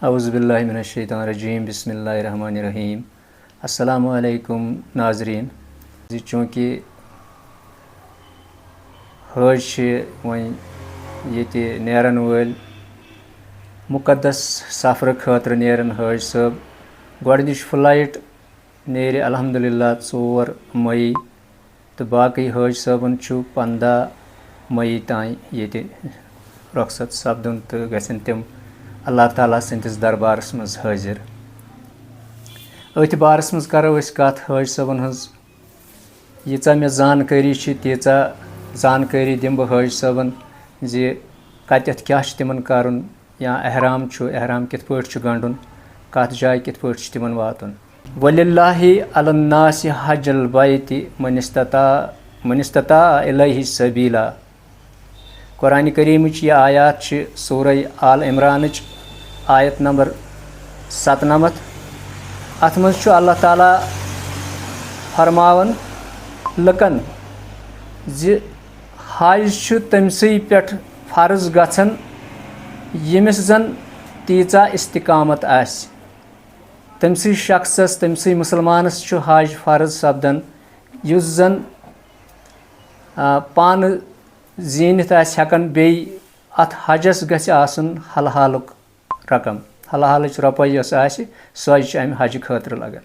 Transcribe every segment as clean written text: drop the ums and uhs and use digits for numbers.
औज़ुबिल्लाहि मिनश्शैतानिर्रजीम बिस्मिल्लाहिर्रहमानिर्रहीम। अस्सलामु अलैकुम नाज़रीन। चूँकि हज वहीं ये नेरन वल मुक़द्दस सफ़र खतर नेरन हज सब गोडनिच फ्लाइट नेरे अल्हम्दुलिल्लाह 4 मई तो बाकी हज सबन 15 मई ताई ये रुखसत सपदन तो गसन तम अल्लाह ताला सन्दस दरबारस मज हाजिर। अथ बारस मज करो कत हज सबन हज यीचा मे जानकारी तीचा जानकारी दिम बह हज सबन जे कत क्या तिमन करन या एहराम कित पट गंडुन कत जाय कित पट तिमन वातुन। वलिल्लाहि अलन्नासि हज्जुल बैति मनिस्तता इलैहि सबीला। कुरान करीम यह आयात सूरह आल इमरान आयत नंबर 97। अत मज अल्लाह ताला फरमावन लकन ज हज तमसी पे फर्ज गछन यमिस जन तीचा इस्तिकामत आस। तमसी शख्सस तमसी मुसलमानस हज फर्ज सपदन युस जन पान जीनित हेकन बे अत हजस गछ आसन हलहालुक रकम हलहालच रुपये यस आसि सो अमि हज खतर लगन।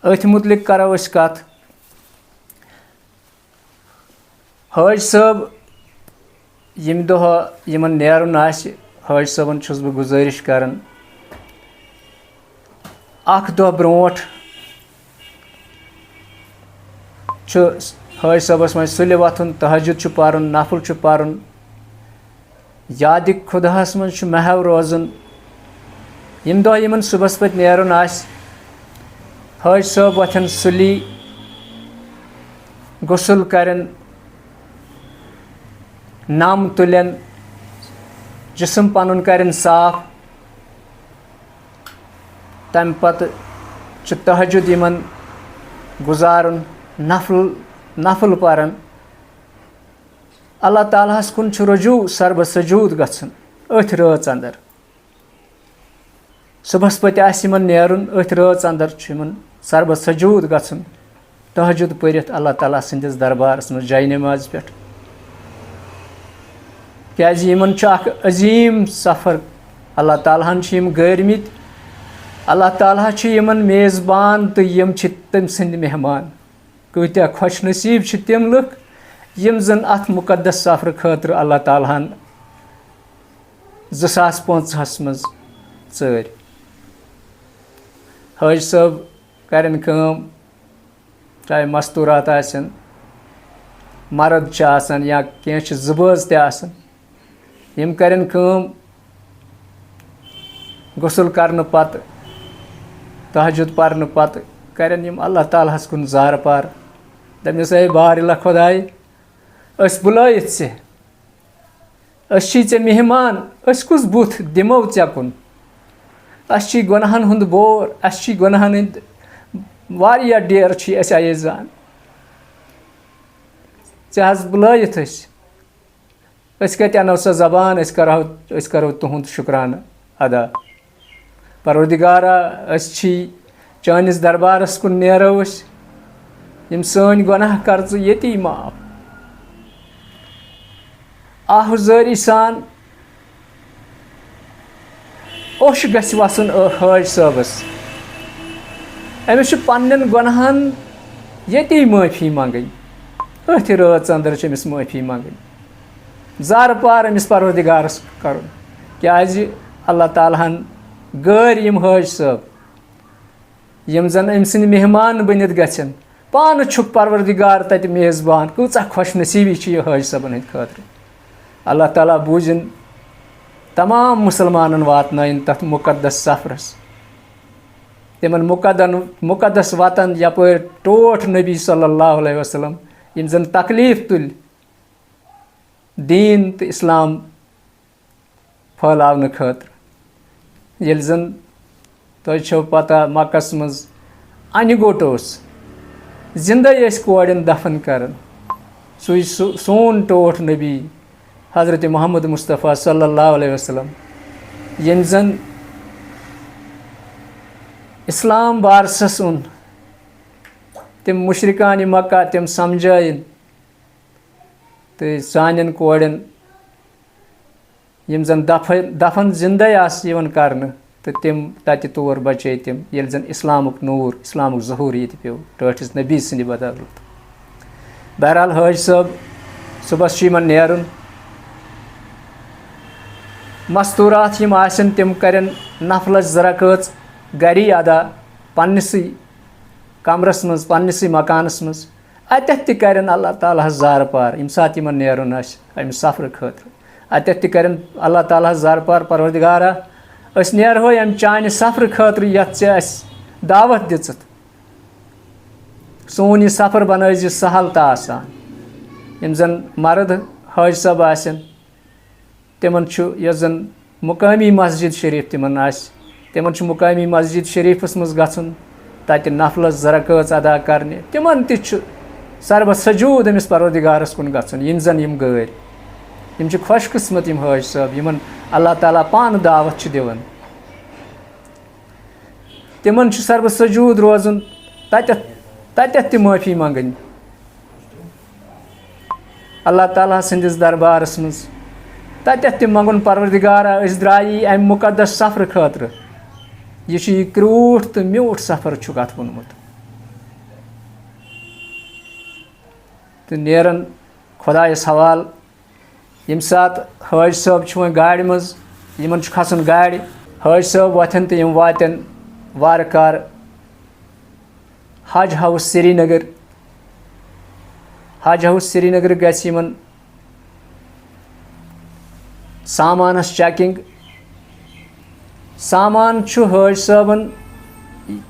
अथ मुतलिक करो कत हज सब यम दह यमन नेरुन आसि हज सबन छुस बह गुजारिश करन अख दह ब्रोट हज सबस मज सुलि वथुन तहज्जुद पारुन नफल पारुन याद खुदास मज महव रोजुन। यम दह यमन सुबस पे नेरुन आसि हज सब वथन सुली गुसल करन नाम तुलन जिस्म पनुन करन साफ तम पत तहज्जुद यमन गुजारुन नफल पारन अल्लाह तालाहस कुन रुजू सरब सजूद गछन अथ रात अंदर सुबह पे आमन नेरुन अथ रात अंदर सरब सजूद गछन तहज्जुद परित अल्लाह ताला सन्दस दरबारस मज जाय नमाज पे क्या अख अजीम सफ़र अल्लाह तालाहन गरमित अल्लाह ताला यमन मेज़बान तो यम तम सन्द मेहमान कत्या खुश नसीब तम लुक यम जन अत मुक़द्दस सफ़र खतर अल्लाह तालाहन 2005 मज चर। हज सब करन काम चाहे मस्तूरात आसन मर्द आसन या कह ज़बज त यम करन काम गुसल करन पत तहज्जुद परन पत करन यम अल्लाह तालाहस कुन जार पार दमिस है बारिल्ला खुदाई अस बुलायित से चे मेहमान अस कुस बुथ दिमो चे कुन अस गुनाहन हुंद बोर अस गुनाहन हिंद वारिया डेर अस आये जान चे बुलायित अस कत अनो सा जबान अस करो तुहुंद शुक्राना अदा। परवरदिगारा अस चानिस दरबारस कुन नेरो यम सन गुनाह कर ये माफ आहुजारी सान ओश गस वसन हज सबस अमिस पन्न गुनाहन ये माफी मंगन अथ रात अंदर अमिस माफी मंगन जार पार अमिस परवरदिगारस कर क्या अल्लाह तालाहन गैर यम हज सब यम जन अम सद मेहमान बनित गन पान छुक परवरदिगार तत मेज़बान कूचा खुश नसीबी यह हज सबन हंद खतर। अल्लाह ताला बूझन तमाम मुसलमान वातन तथ मुक़द्दस सफ़रस तिमन मुक़द्दस वतन यपर टोठ नबी सल्लल्लाहु अलैहि वसल्लम यम जन तकलीफ तुल दीन तो इस्लाम फैलावन खतर। ये जन तुझो पता मक्कस मज अन गोट जिंदा कोड़न दफन कर सोन टोठ नबी हज़रत मोहम्मद मुस्तफ़ा सल्लल्लाहु अलैहि वसल्लम yen zan Islam barsas un tim mushrikani Makka tim samjayin te sanin koden yim zan dafan zinda as yivan karne te tim tati tor bache tim yel zan Islamuk noor Islamuk zuhur yeti pew totis nabi sindi badalut Behral Haj sab subas shiman nerun masturat yim asin tim karen naflas zarakat gari ada pannisi kamras mans pannisi makanas mans ateth ti karen Allah Taala zar par im sat yiman nerun as im safar khatr ateth ti karen Allah Taala zar par parvardigara as ner ho am chane safar khatr yat che as davat dichat son ye safar banayz sahal ta asan im zan marad haj sab asin timan chu yazan muqami masjid sharif timan as timan chu muqami masjid sharifas mans gatsun tate naflas zarakats ada karne timan ti chu sarva sajud emis parvardigaras kun gatsun yin zan yim gair yim chu khosh qismat yim haj sab yiman Allah Taala pan davat chu devan timan chu sarva sajud rozun tate ti maafi mangani Allah Taala sindis darbaras mans tate ti mangun parvardigara is drayi am muqaddas safar khatra ye chi krut te mute safar chu gat bunmut te neran khudaye sawal yim sat haj sab chu gaadi mans yiman chu khasun gaadi haj sab wathan te yim waten warkar Haj House Srinagar gasi yiman samanas checking saman chu haj saban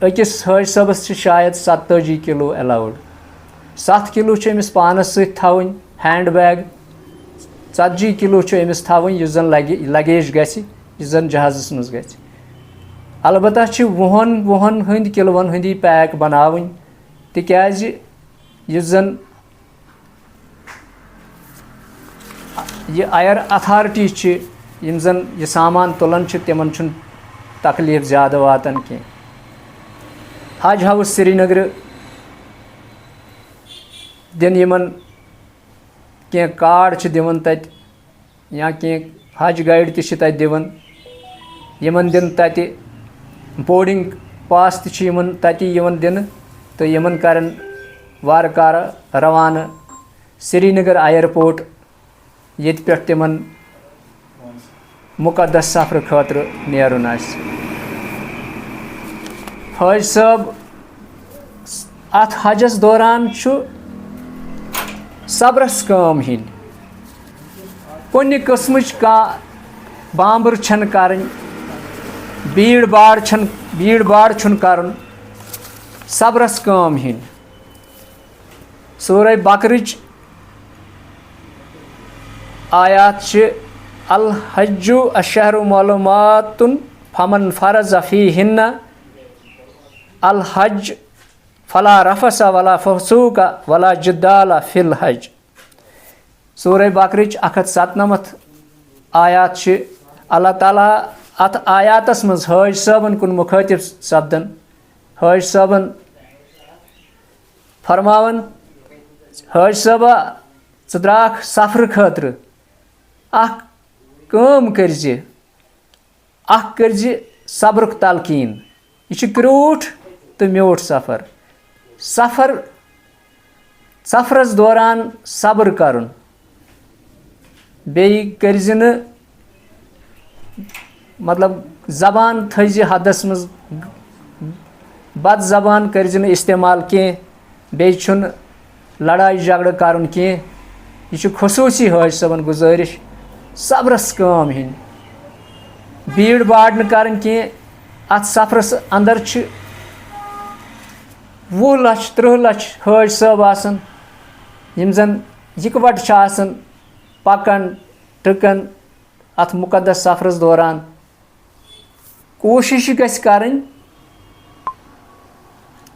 akis haj sabas chu shayad 70 kilo allowed 7 kilo chu emis panas sit thavun handbag 40 kilo chu emis thavun yuzan luggage gasi yuzan jahazas mans gasi albatta chu wuhan hund kilwan hundi pack banavun tikazi yuzan ye air authority chi yimzan ye saman tulan chi teman chun taklif zyada watan ki Haj House Srinagar den yiman ke card chi devan tat ya ke haj guide ti chi tat devan yiman den tati boarding pass ti chi yiman tati yiman den to yiman karan warkar ravana Srinagar airport yet pet timan muqaddas safar khatra nerun as haj sab at hajas doran chu sabras kam hin kuni qismich ka bambur chan karan beed bar chun karun sabras kam hin surah Bakrich ayat ch al hajju ashharu malumatun faman faraza fihinna al hajj fala rafasa wala fusuka wala jidala fil hajj surah Bakrich 197 ayat ch Allah Taala at ayatas mans haj saban kun mukhatib sabdan haj saban farmavan haj saba cidrak safar khatra ak kam karji sabruk talqin ye chi krut te mute safaras doran sabr karun bey karjine मतलब जबान थज हदस मज बद जबान करजन इस्तेमाल के बेचुन लड़ाई झगड़ करन के यह खसूसी हज सबन गुजारिश सब्रस काम हिन भीड़ भाड़ न करन के अत सफरस अंदर 20 लाख 30 लाख हज सब आसन यम जन इकवट पकन टकन अत मुकद्दस सफरस दौरान कोशिश गस करन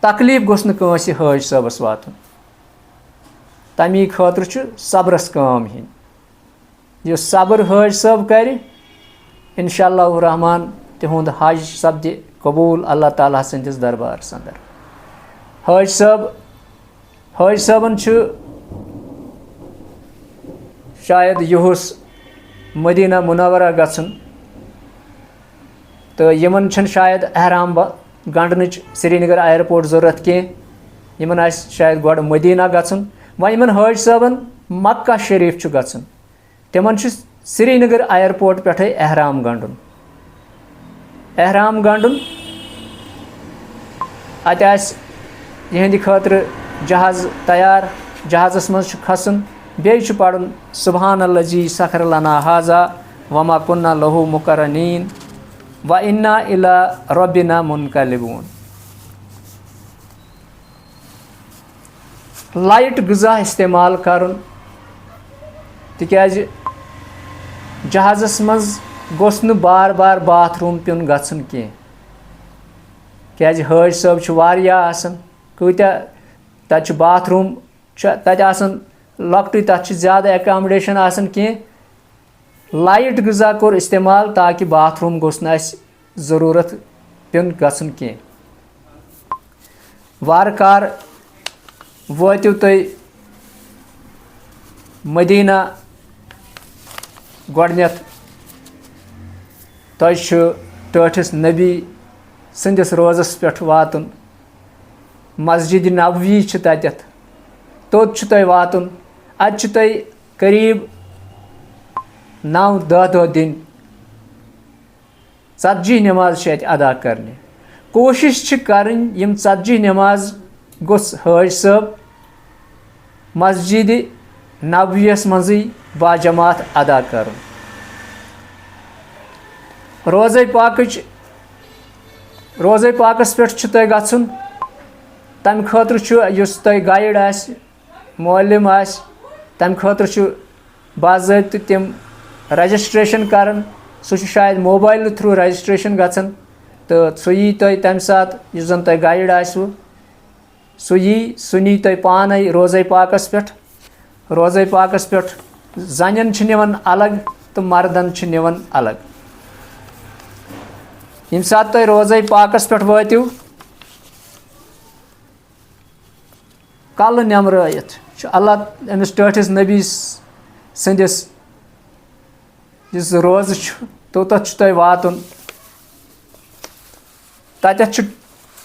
तकलीफ गोस न कांसे हज सबस वातन तमी खतर सब्रस काम हिन यो सब्र हज सब कर इंशाअल्लाह रहमान तिहुंद हज सपदि कबूल अल्लाह ताला सन्दिस दरबारस अंदर। हज साहबन शायद युहुस मदीना मुनव्वरा गछुन तो यमन छन शायद एहराम गंडनच श्रीनगर एयरपोर्ट जरूरत कह यमन आस शायद गोड़ मदीना गछुन वह यमन हज साहबन मक्का शरीफ गछुन तिमन श्रीनगर एयरपोर्ट पे एहराम गंडुन अत यहंद खतर जहाज तैयार जहाज़स मज खसन बेच पढ़न सुबहान अल्लज़ी सखर लना हाजा वमा कुन्ना लहू मुकरनीन व इन्ना इला रब्बिना मुनकलिबून। लाइट ग़िज़ा इस्तेमाल करन तिक्याज जहाज़स मज गोस न बार बार बाथरूम पिन गछन कह क्याज हज साहब वारिया आसन कूत्या तत बाथरूम तत आसन लकटुय तत ज़्यादा एकोमोडेशन आसन कह लाइट ग़िज़ा कोर इस्तेमाल ताकि बाथरूम गोस न ज़रूरत पिन गछन कह। वारकार वोतिव तुय मदीना गोडनेथ तुझ टठिस नबी संदिस रोज़स पे वातुन मस्जिद नबवी तत तोत तुय वातुन अत तुय करीब 9-10 दिन 40 नमाज अदा करने कोशिश करें यम 40 नमाज गोस हज साहब मस्जिद नबवियस मज़ी बाजमात अदा कर। रोज़े पाकस पे तुय गछुन तम खतर युस तुय गाइड आस मौलम आस तम खतर बाज़ाब्त तिम रजिस्ट्रेशन करन सह शायद मोबाइल थ्रू रजिस्ट्रेशन गछन तो सह यी तुय तम सात युस जन तुय गाइड आसव सह नी तुय पाने रोज़े पाकस पे जन निवन अलग तो मर्दन निवन अलग। यम सात तुय रोज़े पाकस पे वातिव कल नमरत अल्लाह अमिस टठिस नबी संदिस रोज़ तोतथ तुय वातुन तत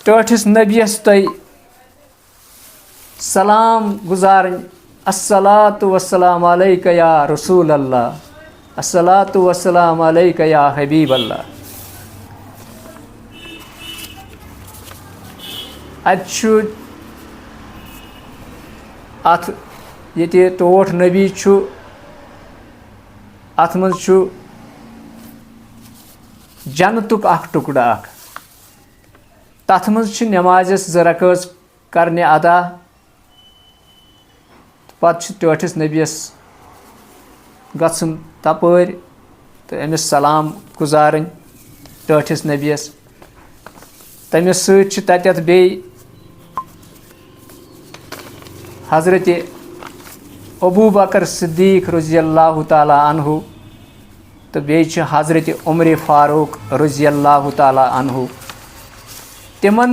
टठिस नबियस तुय सलाम गुजारन अस्सलातु वस्सलाम अलैका या रसूल अल्लाह अस्सलातु वस्सलाम अलैका या हबीब अल्लाह। अत ये टोठ नबी अत मज जन्नतुक अख टुकड़ा अख तथ मज नमाज़स 2 रकात करने अदा पत टठिस नबियस गछुन तपर तो अमिस सलाम गुजारन टठिस नबियस तमिस सत बे हज़रत अबू बकर सिद्दीक रज़ियल्लाहु ताला अन्हु तो बे हज़रत उमर फारूक रज़ियल्लाहु ताला अन्हु तिमन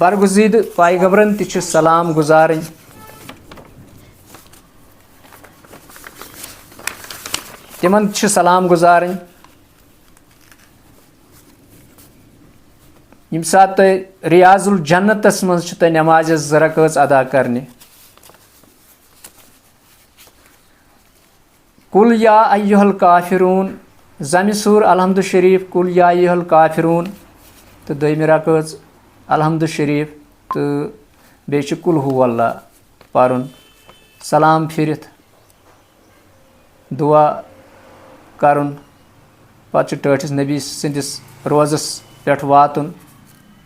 बरगुज़ीद पैगंबरन ति सलाम गुजारन तिमन सलाम गुजारन। यम सात तुय रियाजुल जन्नतस मज तुय नमाज़स 2 रकात अदा करने कुल या अय्युहल काफिरून ज़म सूर अलहम्दु शरीफ कुल या अय्युहल काफिरून तो 2 रकात अलहम्दु शरीफ तो बे कुल हुवल्लाह पारुन सलाम फिरित दुआ करन पत टठिस नबी संदिस रोज़स पे वातुन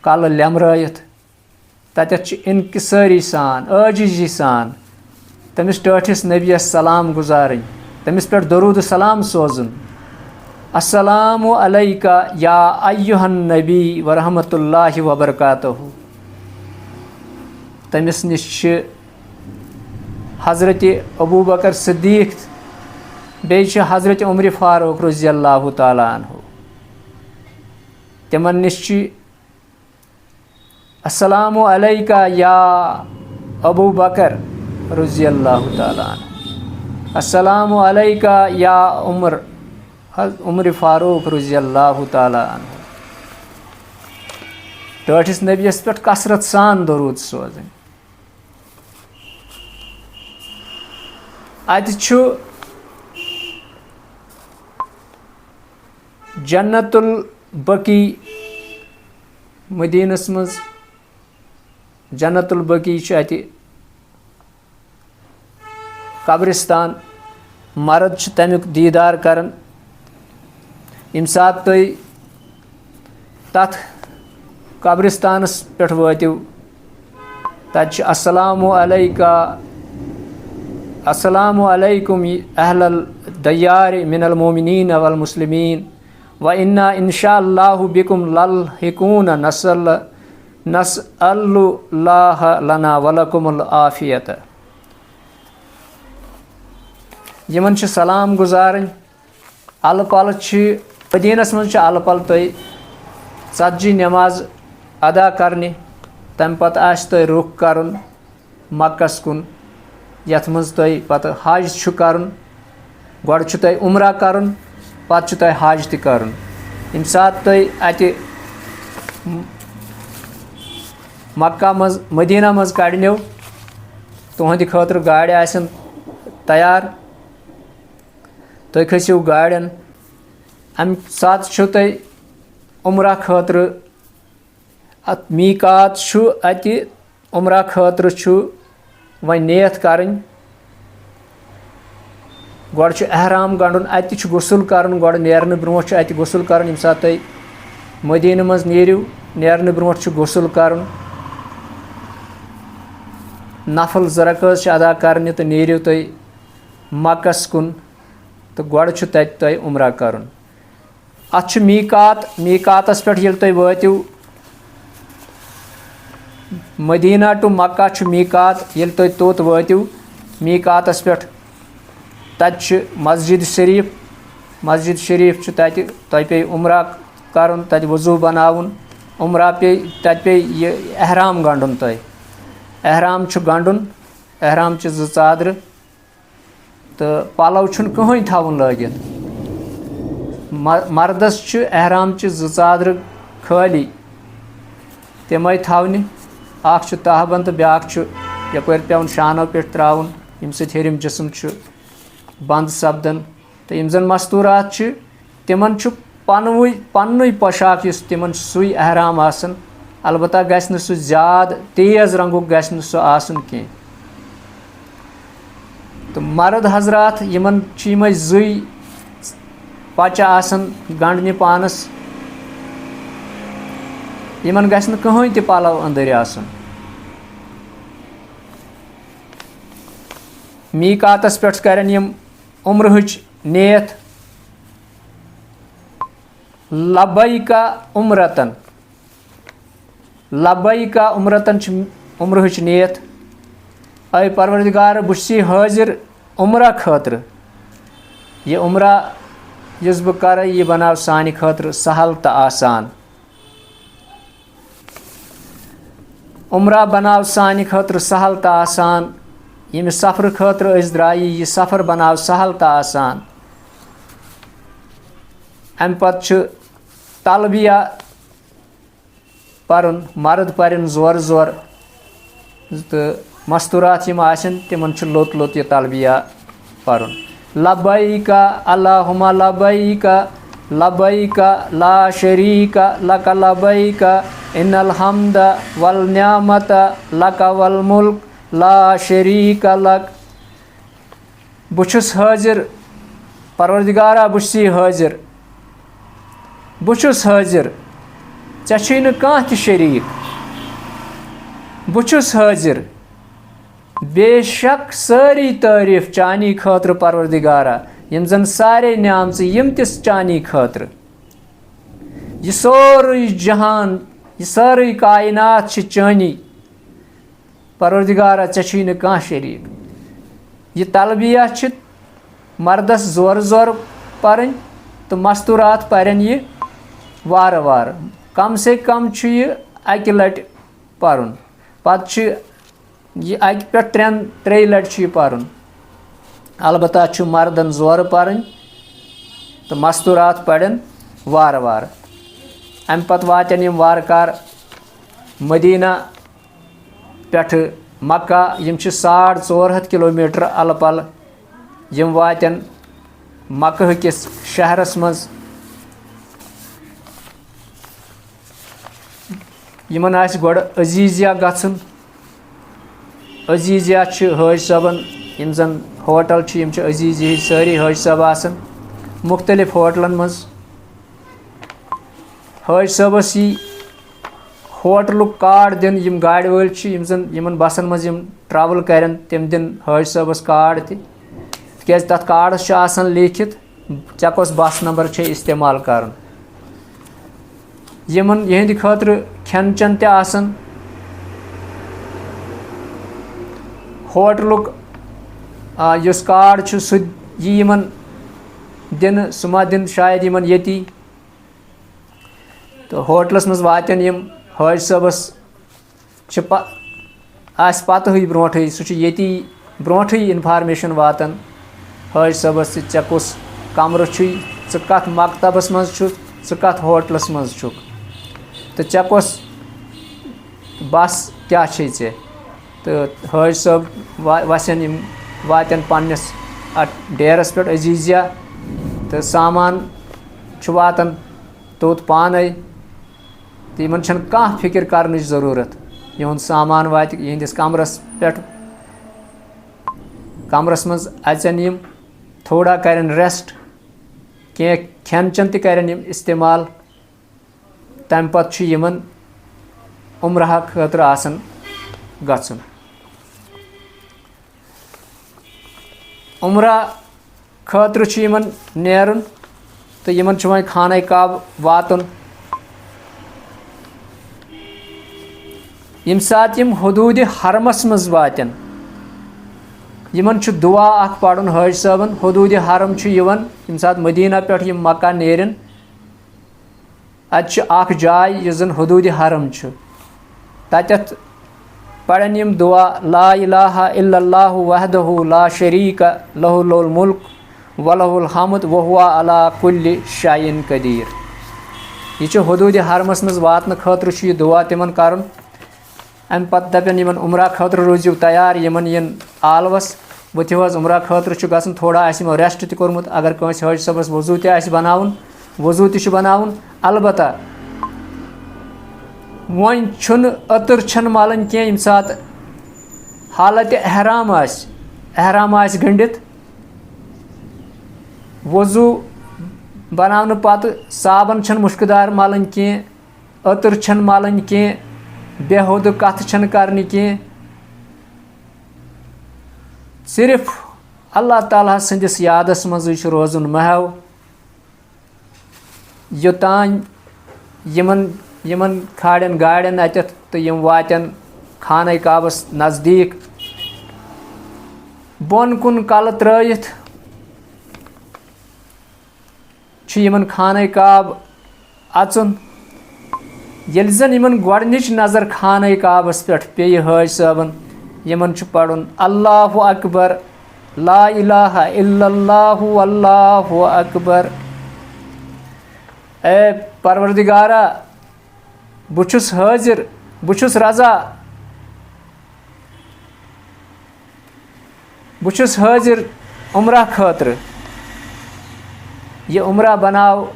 कल लेमरत तत इनकिसारी सान आजिजी सान तमिस टठिस नबियस सलाम गुजारन तमिस पे दरूद सलाम सोजन अस्सलामु अलैका या अय्युहन नबी व रहमतुल्लाहि व बरकातहू। तमिस निश हज़रत अबू बकर सिद्दीक बेयि हज़रत उमर फारूक रज़ी अल्लाह ताला अन्हु तिमन निश अस्सलामु अलैका या अबू बकर रज़ी अल्लाह ताला अन्हु, अस्सलामु अलैका या उमर फारूक रज़ी अल्लाह ताला अन्हु। टठिस नबियस पे कसरत सान दरूद सोजन। अतु जन्नतुल बकी मदीनस मज जन्नतुल बकी अति कब्रिस्तान मर्द तमिक दीदार करन। यम सात तुम तथ कब्रिस्तानस पे वतिव तत अस्सलामु अलैका अस्सलामु अलैकुम अहलल दयार मिनल मोमिनीन वल मुस्लिमीन व इन्ना इंशाअल्लाहु बिकुम लल्हिकून नसअल्लुल्लाह लना वलकुमुल आफियत। यमन सलाम गुजारन। अल पल मदीनस मज अल पल तुम षतजी नमाज अदा करने तम पत तुम रुख कर मक्कस कुन यथ मज तुम पत हज करन। गोड़ तुम उमरा करन पत तुम हज त करन। यम सात तुम अत मक्का मज मदीना मज कड़नो तुहद खतर गाड़ आसन तैयार तुम खसिव गाड़न। अम सात तुम उमरा खतर मीकात अत उमरा खतर व नियत करन। गोड़ एहराम गंडन अत गुसल कर गोड़ नेरन ब्रो अत गुसल कर। यम सात तुम मदीन मज नेरिव नेरन ब्रो गुसल कर नफल ज़रकस अदा करने तो नेरिव तुम मक्कस कुन तो गोड़ तत तुम उमरा कर। अत मीकात मीकातस पे ये तुम वतिव मदीना टू मक्का मीकात ये तुम तोत वतिव मीकातस पे तत मस्जिद शरीफ तत तुम पे उमरा कर तत वजू बनावन उमरा पे तत पे ये एहराम गंडन तुम एहराम गंडन एहराम ज़ चादर तो पलव कहीं थवन लगित। मर्दस एहराम ज़ चादर खाली तमें थवनि अख तहबन तो ब्या यपर पेवन शानो पे त्रावन यम सम जिसम बंद सपदन। तो यम जन मस्तूरात तिमन पन्नुई पोशाक तिमन सुई एहराम आसन। अलबत्ता गस सह ज्यादा तेज रंगुक गस सह आसन कह। तो मर्द हजरात यमन यम जुई पचा आसन गंडने पानस यमन गस कहीं त पलव अंदर आसन। मीकातस पे करन यम उम्रहच नियत लब्बैका उम्रतन लब्बैका उम्रतन उम्रहच नियत अय परवरदिगार बुसी हाजिर उम्रा खतर ये उम्रा यस बह कर यह बनाव सानि खतर सहल तो आसान। उम्रा बनाव सानि खतर सहल तो आसान। यम सफ़र खतर द्राई यह सफ़र बनाव सहल तो आसान। अम पत तलबिया परन मर्द परन जोर जोर तो मस्तूरात यम आसन तिमन लोत लोत यह तलबिया परन। लब्बैका अल्लाहुम्मा लब्बैका लब्बैका ला शरीका लक लब्बैका इन्नल हम्दा वल निअमता लक वल मुल्क ला शरीका लक। बुछुस हाजिर परवरदिगारा बुछसी हाजिर बुछुस हाजिर चे न काह त शरीक। बुछुस हाजिर बेशक सारी तारीफ चानी खतर परवरदिगारा यम जन सारे न्याम यम तिस चानी खतर। यह सोरे जहान यह सारी कायनात चानी परवरदिगारा चे न काह शरीक। यह तलबिया मर्दस जोर जोर परन तो मस्तूरात परन ये वार वार कम से कम यह अकि लट परन पत यह अकि पे त्रे लट यह परन अलबत्ता मर्दन जोर परन तो मस्तूरात पड़न वार वार अम पत वातन यम वारकार मदीना पेठ मक्का यम 450 किलोमीटर अल पल यम वातन मक्का किस शहरस मज यमन आस गोड़ अजीजिया गछन अजीजिया हज सबन यम जन होटल यम अजीजिया सारी हज सब आसन मुख्तलिफ होटलन मज हज सबस यी होटलुक कार्ड दिन यम गाड़ वल यम जन यमन बसन मज यम ट्रैवल करन तम दिन हज सबस कार्ड तिकज तथ कार्डस आसन लिखित चे कस बस नंबर छे इस्तेमाल करन यमन यहंद खतर खेन चन ते आसन होटलुक युस कार्ड छु सु यमन दिन सुमा दिन शायद यमन यति तो होटलस मज वातन यम हज सबस आस पत ब्रोठे सह यति ब्रोठे इन्फॉर्मेशन वातन हज सबस चे कुस कमर च कत मकतबस मज च कत होटलस मज छुक तो चे कुस बस क्या चे तो हज सब वसन यम वातन पन्नस डेरस पे अजीजिया तो सामान वातन तोत पाने तो इन कह फिक्र कर ज़रूरत यह सामान वात यहंदिस कमरस पे कमरस मज अचन यम थोड़ा करन रेस्ट कह खेन चन तन यम इस्तेमाल तम पत यमन उम्रह खतर आसन गछुन उम्रा खतर यमन नेरन तो यमन वह खाना काब वातन यम सात यम हदूद हरमस मज वातन यमन दुआ अख पड़न हज सबन हदूद हरम यम सात मदीना पे यम मक्का नेरन अत जाय यस जन हदूद हरम तत पड़न यम दुआ ला इलाहा इल्लल्लाहु वहदहु ला शरीक लहुल मुल्क वलहुल हम्द वहुवा अला कुल्लि शैइन कदीर यह हदूद हरमस मज वातन खतर यह दुआ तिमन करन अम पत दपन यमन उम्रा खतर रोजिव तैयार यमन यन आलवस वथिव उम्रा खतर गसन थोड़ा यमो रेस्ट त कोर्मुत अगर कंस हज सबस वजू त बनाउन वजू त बनाउन अलबत्ता वन छुन अतर छन मालन के यम सात हालत एहराम आस गंडित वजू बनावन पत साबन छन मुश्कदार मालन के अतर छन मालन के बेहुद कथ छन करनी के सिर्फ अल्लाह ताला संदिस यादस मज रोजुन महव योतान यमन यमन खाड़न गाड़न अतत तो यम वातन खाना काबस नज़दीक बोन कुन कल त्रयित यमन खाना काब अचुन येल जन यमन गोडनिच नजर खाना काबस पे पे हज सबन यमन पढ़ुन अल्लाहु अकबर ला इलाहा इल्लल्लाहु अल्लाहु अकबर ए परवरदिगारा बुछुस हाजिर बुछुस रजा बुछुस हाजिर उम्रा खतर यह उम्रा बनाव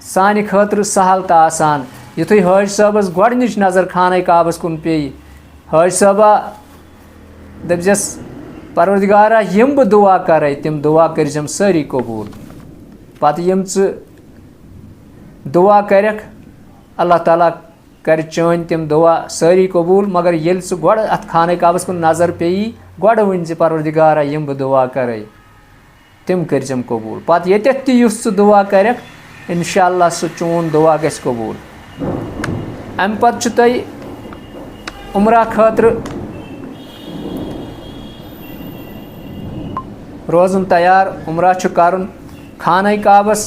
सानि खतर सहल तो आसान युथु हज सबस गोडनिच नजर खाना काबस कुन पे हज सबा दपजस परवरदिगारा यम बह दुआ करे तिम दुआ करजम सारी कबूल पत यम दुआ करक अल्लाह ताला कर चन तिम दुआ सारी कबूल मगर येल गोड अत खाना काबस कुन नजर पे गोड वन परवरदिगारा यम बह दुआ करे तिम करजम कबूल पत यत तुस दुआ करक इंशाअल्लाह सह चोन दुआ गस कबूल अम पत तुम उम्रा खतर रोजन तैयार उम्रा कर खाना काबस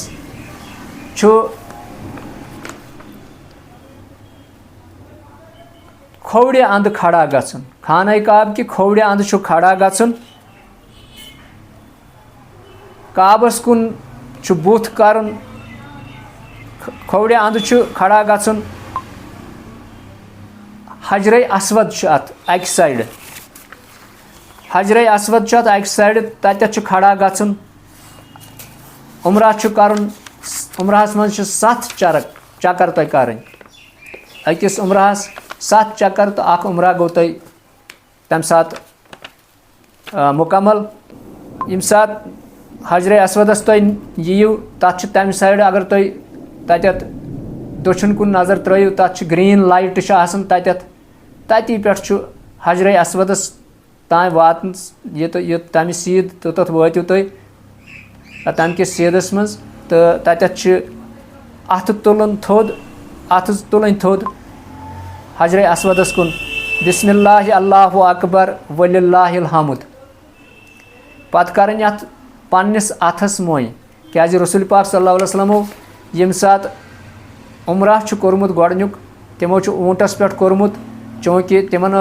खोवड़े अंद खड़ा गन खाना काब कि खोवड़े अंद खड़ा गन काबस कुन बुथ कर खोवड़े अंद खड़ा गन हजर असवद अत अक साइड हजर असवद अत अक साइड तत खड़ा गन उम्रा कर उम्राहस मज 7 चक्कर तुम कर अकिस उम्राहस 7 चक्कर तो अख उम्रा गो तम सात मुकम्मल यम सात हजर असवदस तुम यीव तथ तम साइड अगर तुम तत दक्षिण कुन नजर त्रो तथ ग्रीन लाइट तती पे हजर असवदस तान वातन ये तम सीध तोत वो तुम तम किस सीधस मज तो तत अथ तुलन थोद अथ तुलन थोद हजर असवदस कुन बिस्मिल्लाह अल्लाहु अकबर वलिल्लाहिल हम्द पत करन अथ पन्निस अथस मोय क्या रसूल पाक सल्लल्लाहु अलैहि वसल्लम यम सात उम्रा कोर्मुत गोडनुक तिमो ऊंटस पे कोर्मुत चूँकि तिमन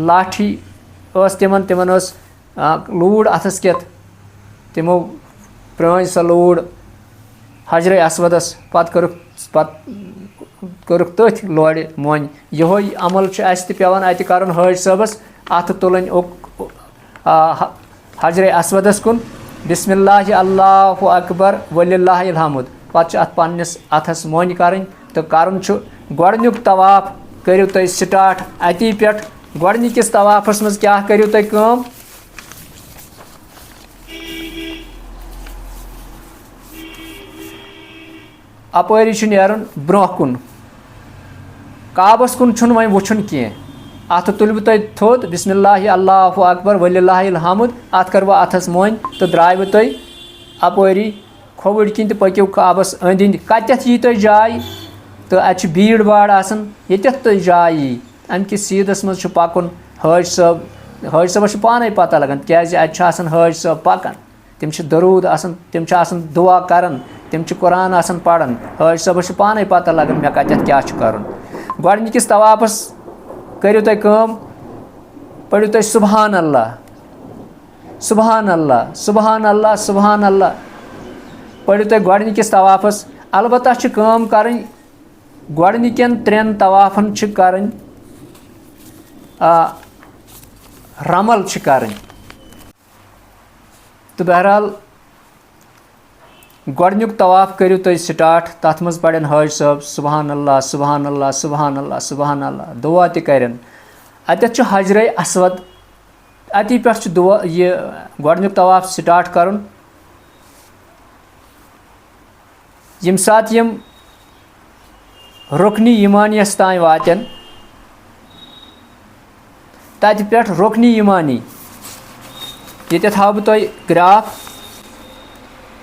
लाठी तिमन लूड़ अथस केत तिमो प्रण सा लूड़ हजर असवदस पत कर्क तथ लोड़ मोन यह अमल पेवान अत कर हाज साहबस अथ तुलन हजर असवदस कुन बिस्मिल्लाह अल्लाहु अकबर वलिल्लाहिल हम्द पत अत पन्निस अथस मोन कर तो कर गोडनुक तवाफ करियो तुम स्टार्ट अती पे गोडनिकिस तवाफस मज क्या करियो तुम अपरी नेरन ब्रोह कुन काबस कुन वह वुछन कह अथ तुल तुम थोद बिस्मिल्लाह अल्लाहु अकबर वलिल्लाहिल हम्द अत कर वह अथस मोन तो द्राय तुम अपरी खोवड़ किन तो पक्यू काबस अंद अंद कत यी तुम जाय तो अत भीड़ भाड़ ये तुम जाय यी अमकिस सीधस मज पकुन हाज साहबस पाने पता लगान क्या अत हाज साहब पकान तम दरूद तम दुआ कर तम कुरान पढ़ान हाज साहबस पाने पता लगान मे कत क्या कर गोडनिकिस तवाफस करियो तुम पढ़ियो तुम सुबहान अल्लाह सुबहान अल्लाह सुबहान अल्लाह सुबहान अल्लाह पढ़ियो तुम गोडनिकिस तवाफस अलबत्ता कर गोडनिकन 3 तवाफन कर रमल कर तो बहरहाल गोडनुक तवाफ करियो तुम स्टार्ट तथ मज पड़न हाज साहब सुबहान अल्लाह सुबहान अल्लाह सुबहान अल्लाह सुबहान अल्लाह दुआ तन अत हजर असवद अती पे दुआ ये गोडनुक तवाफ स्टार्ट कर यम सात यम रुकनी ईमानियस तान वातन तत पे रुकनी ईमानी ये हाव बह तुम ग्राफ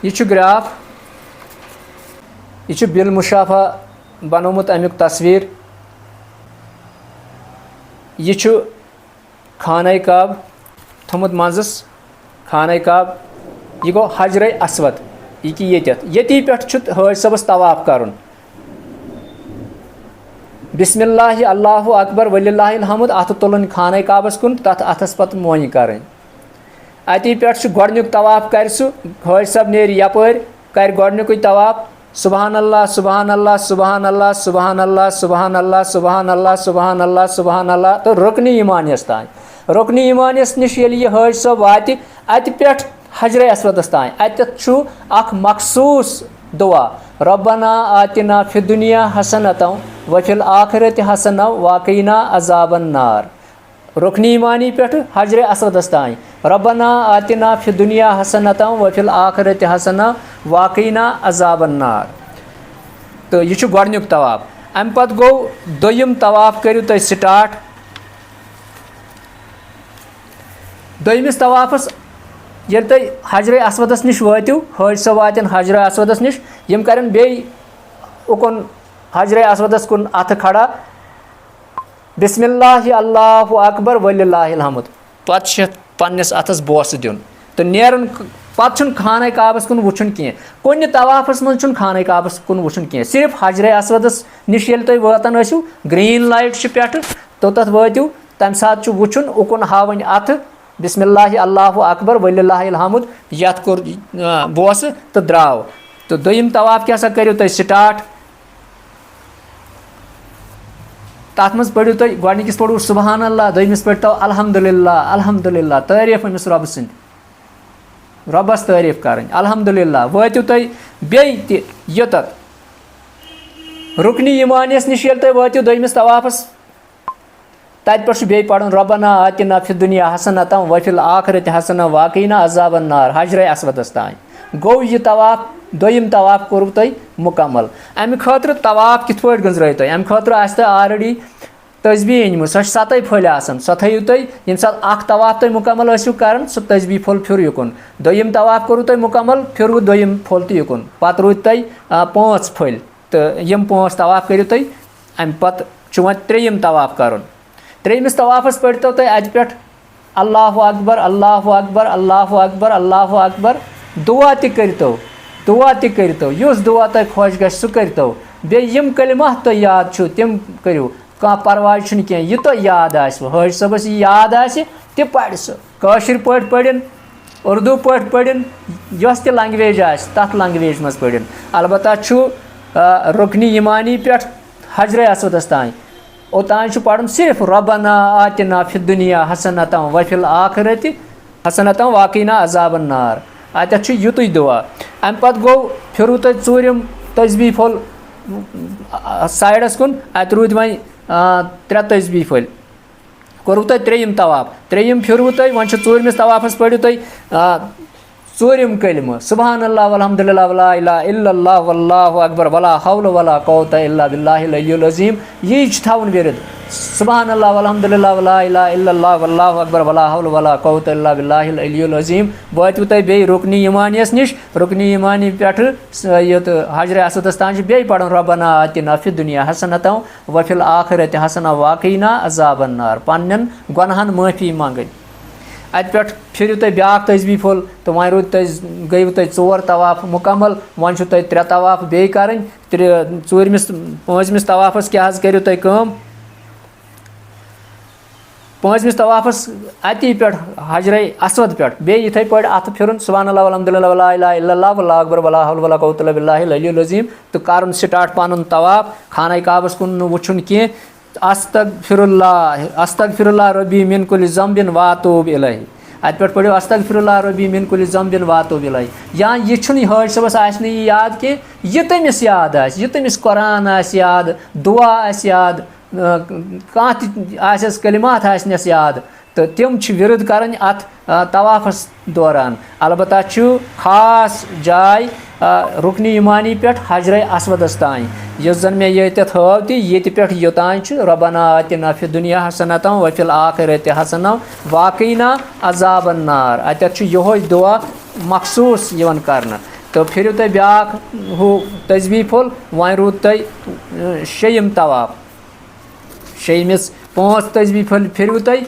यह ग्राफ यह बिल मुशाफा बनोमुत अमुक तस्वीर यह खाना काब थोमुत मजस खाना काब यह गो हजर असवद यह ये पे हाज साहबस तवाफ कर बिस्मिल्लाह अल्लाहु अकबर वलिल्लाहिल हम्द अथ तुलन खाना काबस कुन तथ अथस पत मोन कर अती पे गोडनुक तवाफ कर हाज साहब नेर यपर कर गोडनुक तवाफ सुबहान अल्लाह सुबहान अल्लाह सुबहान अल्लाह सुबहान अल्लाह सुबहान अल्लाह सुबहान अल्लाह सुबहान अल्लाह सुबहान अल्लाह तो रुकनी ईमानियस तान रुकनी ईमानियस नश ये हाज साहब वात अत पे हजर असवदस तान अत मखसूस दुआ रब्बना आतिना फि दुनिया हसनतौ व फिल आखिरत हसनौ वाक़िना अज़ाबन नार रुकनी ईमानी पे हजर असवदस तान रब्बना आतिना फि दुनिया हसनतौ व फिल आखिरत हसनौ वाक़िना अज़ाबन नार तो यह गोडनुक तवाफ अम पत गो दोयम तवाफ करियो तुम स्टार्ट दोयमिस तवाफस ये तुम हजर असवदस नश वातु हाज साहब वातन हजर असवदस नश यम करन बे उकुन हजर असवदस कुन अथ खड़ा बिस्मिल्लाह अल्लाहु अकबर वलिल्लाहिल हम्द पत पन्निस अथस बोस दिन तो नेरन पत् खाना काबस कुन वुचन कह कुन तवाफस मन खाना काबस कुन वुचन कह सिर्फ हजर असवदस निश तुम वातान आसो ग्रीन लाइट पे तो तथ वो तम सात वुचन उकुन हावन अथ बिस्मिल्लाह अल्लाहु अकबर वलिल्लाहिल हम्द यथ कोर बोस तो द्राव तो दोयम तवाफ क्या करो तुम स्टार्ट तथ मज पढ़ो तुम गोडनिकिस पढ़ो सुबहान अल्लाह दोयमिस पढ़ो अल्हम्दुलिल्लाह अल्हम्दुलिल्लाह तारीफ अमिस रब सद रबस तारीफ कर अल्हम्दुलिल्लाह वो तुम बे योत रुकनी ईमानियस निश तुम वो दोयमिस तवाफस तत पे बे पढ़ रब्बना आतिना फिद दुनिया हसनता वफिल आखिरत हसना वाक़ीना अज़ाबन नार हजर असवदस तान गो यह तवाफ दोयम तवाफ कोर तुम मुकम्मल अमि खतर तवाफ कित पे गंजर तुम अमि खतर ऑलरेडी तस्बी अनम सो 7 फल आसान सो थो तुम ये सात तवाफ तुम मुकम्मल कर सो तस्बी फल फिर युकुन दोयम तवाफ कोर तुम मुकम्मल फिर दोयम फल तो युकुन पत रूद तुम 5 फल तो यम 5 तवाफ करो तुम अमि पत वो त्रेयम तवाफ कर त्रेयमिस तवाफस पढ़ो तुम अत पे अल्लाहु अकबर अल्लाहु अकबर अल्लाहु अकबर अल्लाहु अकबर दुआ तो युस दुआ तुम खुश ग सह करो बेम कलिमा तुम याद तम करो कह परवाह कह यह तुम याद हाज सबस याद तह पढ़ सह पे पढ़न उर्दू पे पढ़न यस त लैंग्वेज तथ लैंग्वेज मज पढ़न अलबत्ता रुकनी ईमानी पे हजर असवदस तान ओतान पढ़न सिर्फ रब्बना आतिना फिद दुनिया हसनता वफिल आखिरत हसनता वाक़ीना अज़ाबन नार अत युत दुआ अम पत गो फिर तुम चूरम तस्बी फल साइडस कुन अत रूद वो 3 तस्बी फल कोर तुम त्रेयम तवाफ त्रेयम फिर तुम वो चूरमिस तवाफस पढ़ो तुम चूरम कलिमा सुबहान अल्लाह वल्हम्दुलिल्लाह वला इलाहा इल्लल्लाह वल्लाहु अकबर वला हौल वला कुव्वता इल्ला बिल्लाहिल अलियुल अज़ीम यही थवन विरद सुबहान अल्लाह वल्हम्दुलिल्लाह वला इलाहा इल्लल्लाह वल्लाहु अकबर वला हौल वला कुव्वता इल्ला बिल्लाहिल अलियुल अज़ीम वातु तुम बे रुकनी ईमानियस निश रुकनी ईमानी पे ये हजर असवदस तान बे पढ़न रब्बना आतिना फिद दुनिया हसनता वफिल आखिरत हसना वाक़ीना अज़ाबन नार पन्न गुनाहन माफ़ी मांगन अत पे फिर तुम ब्या तस्बी फल तो वो रूद गई तुम 4 तवाफ मुकम्मल वो तुम 3 तवाफ बे कर चूरमिस 5मिस तवाफस क्या करो तुम 5मिस तवाफस अति पे हजर असवद पे बे इथे पे अत फिर सुबहान अल्लाह वल्हम्दुलिल्लाह वला इलाहा इल्लल्लाह वल्लाहु अकबर वला हौल वला कुव्वता इल्ला बिल्लाहिल अलियुल अज़ीम तो कर स्टार्ट पन तवाफ खाना काबस कुन वुचन कह अस्तगफिरुल्लाह रब्बी मिन कुल्लि ज़म्बिन व अतूबु इलैहि अत पे पढ़ो अस्तगफिरुल्लाह रब्बी मिन कुल्लि ज़म्बिन व अतूबु इलैहि या यह हाज सबस यह याद कह यह तमिस याद यह तमिस कुरान याद दुआ याद कह कलिमात आसनस याद तो तम विरद कर अत तवाफस दौरान अलबत्ता खास जाय रुकनी ईमानी पे हजर असवदस तान यस जन मे ये हाव ये पे योतान रब्बना आतिना फिद दुनिया हसनता वफिल आखिरत हसना वाक़ीना अज़ाबन नार अत यो दुआ मखसूस कर तो फिर तुम ब्या हू तस्बी फल वो रूद तुम 6यम तवाफ 6मिस 5 तस्बी फल फिर तुम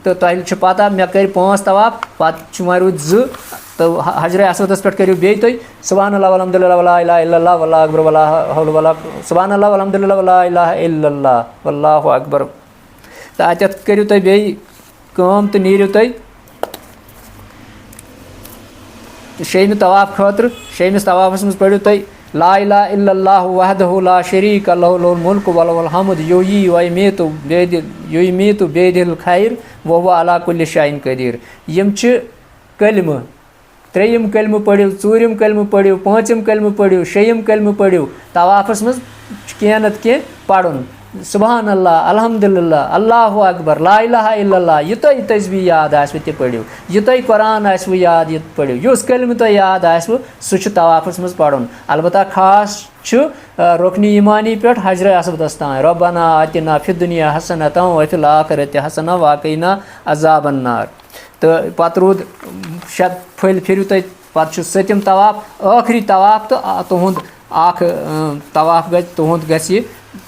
तो तुम पता मे कर 5 तवाफ पत् वो रूद 2 तो हजर असवदस पे करो बे तुम सुबहान अल्लाह वल्हम्दुलिल्लाह वला इलाहा इल्लल्लाह वल्लाहु अकबर वला हौल वला सुबहान अल्लाह वल्हम्दुलिल्लाह वला इलाहा इल्लल्लाह वल्लाहु अकबर तो अत करो तुम बे तो नीरो तुम 6मि तवाफ खतर 6मिस तवाफस मज पढ़ो तुम ला इलाहा इल्लल्लाहु वहदहु ला शरीका लहु लहुल मुल्कु व लहुल हम्द युहय्यि बियदिल खैर व हुवा अला कुल्लि शैइन कदीर यम कलिमा 3यम कलिमा पढ़ो 4यम कलिमा पढ़ो 5यम कलिमा पढ़ो 6यम कलिमा पढ़ो तवाफस मज कह नत कह पढ़न सुबहान अल्लाह अल्हम्दुलिल्लाह अल्लाहु अकबर ला इलाहा इल्लल्लाह यह तुम तस्बी याद तह पढ़ो यह तुम कुरान याद ये पढ़ो युस कलिमा तुम याद सह तवाफस मज पढ़न अलबत्ता खास रुकनी ईमानी पे हजर असवदस तान रब्बना आतिना फिद दुनिया हसनता वफिल आखिरत हसना वाक़ीना अज़ाबन नार तो पत रूद 6 फल फिर तुम पे 7यम तवाफ आखिरी तवाफ तो तुंद तवाफ तुंद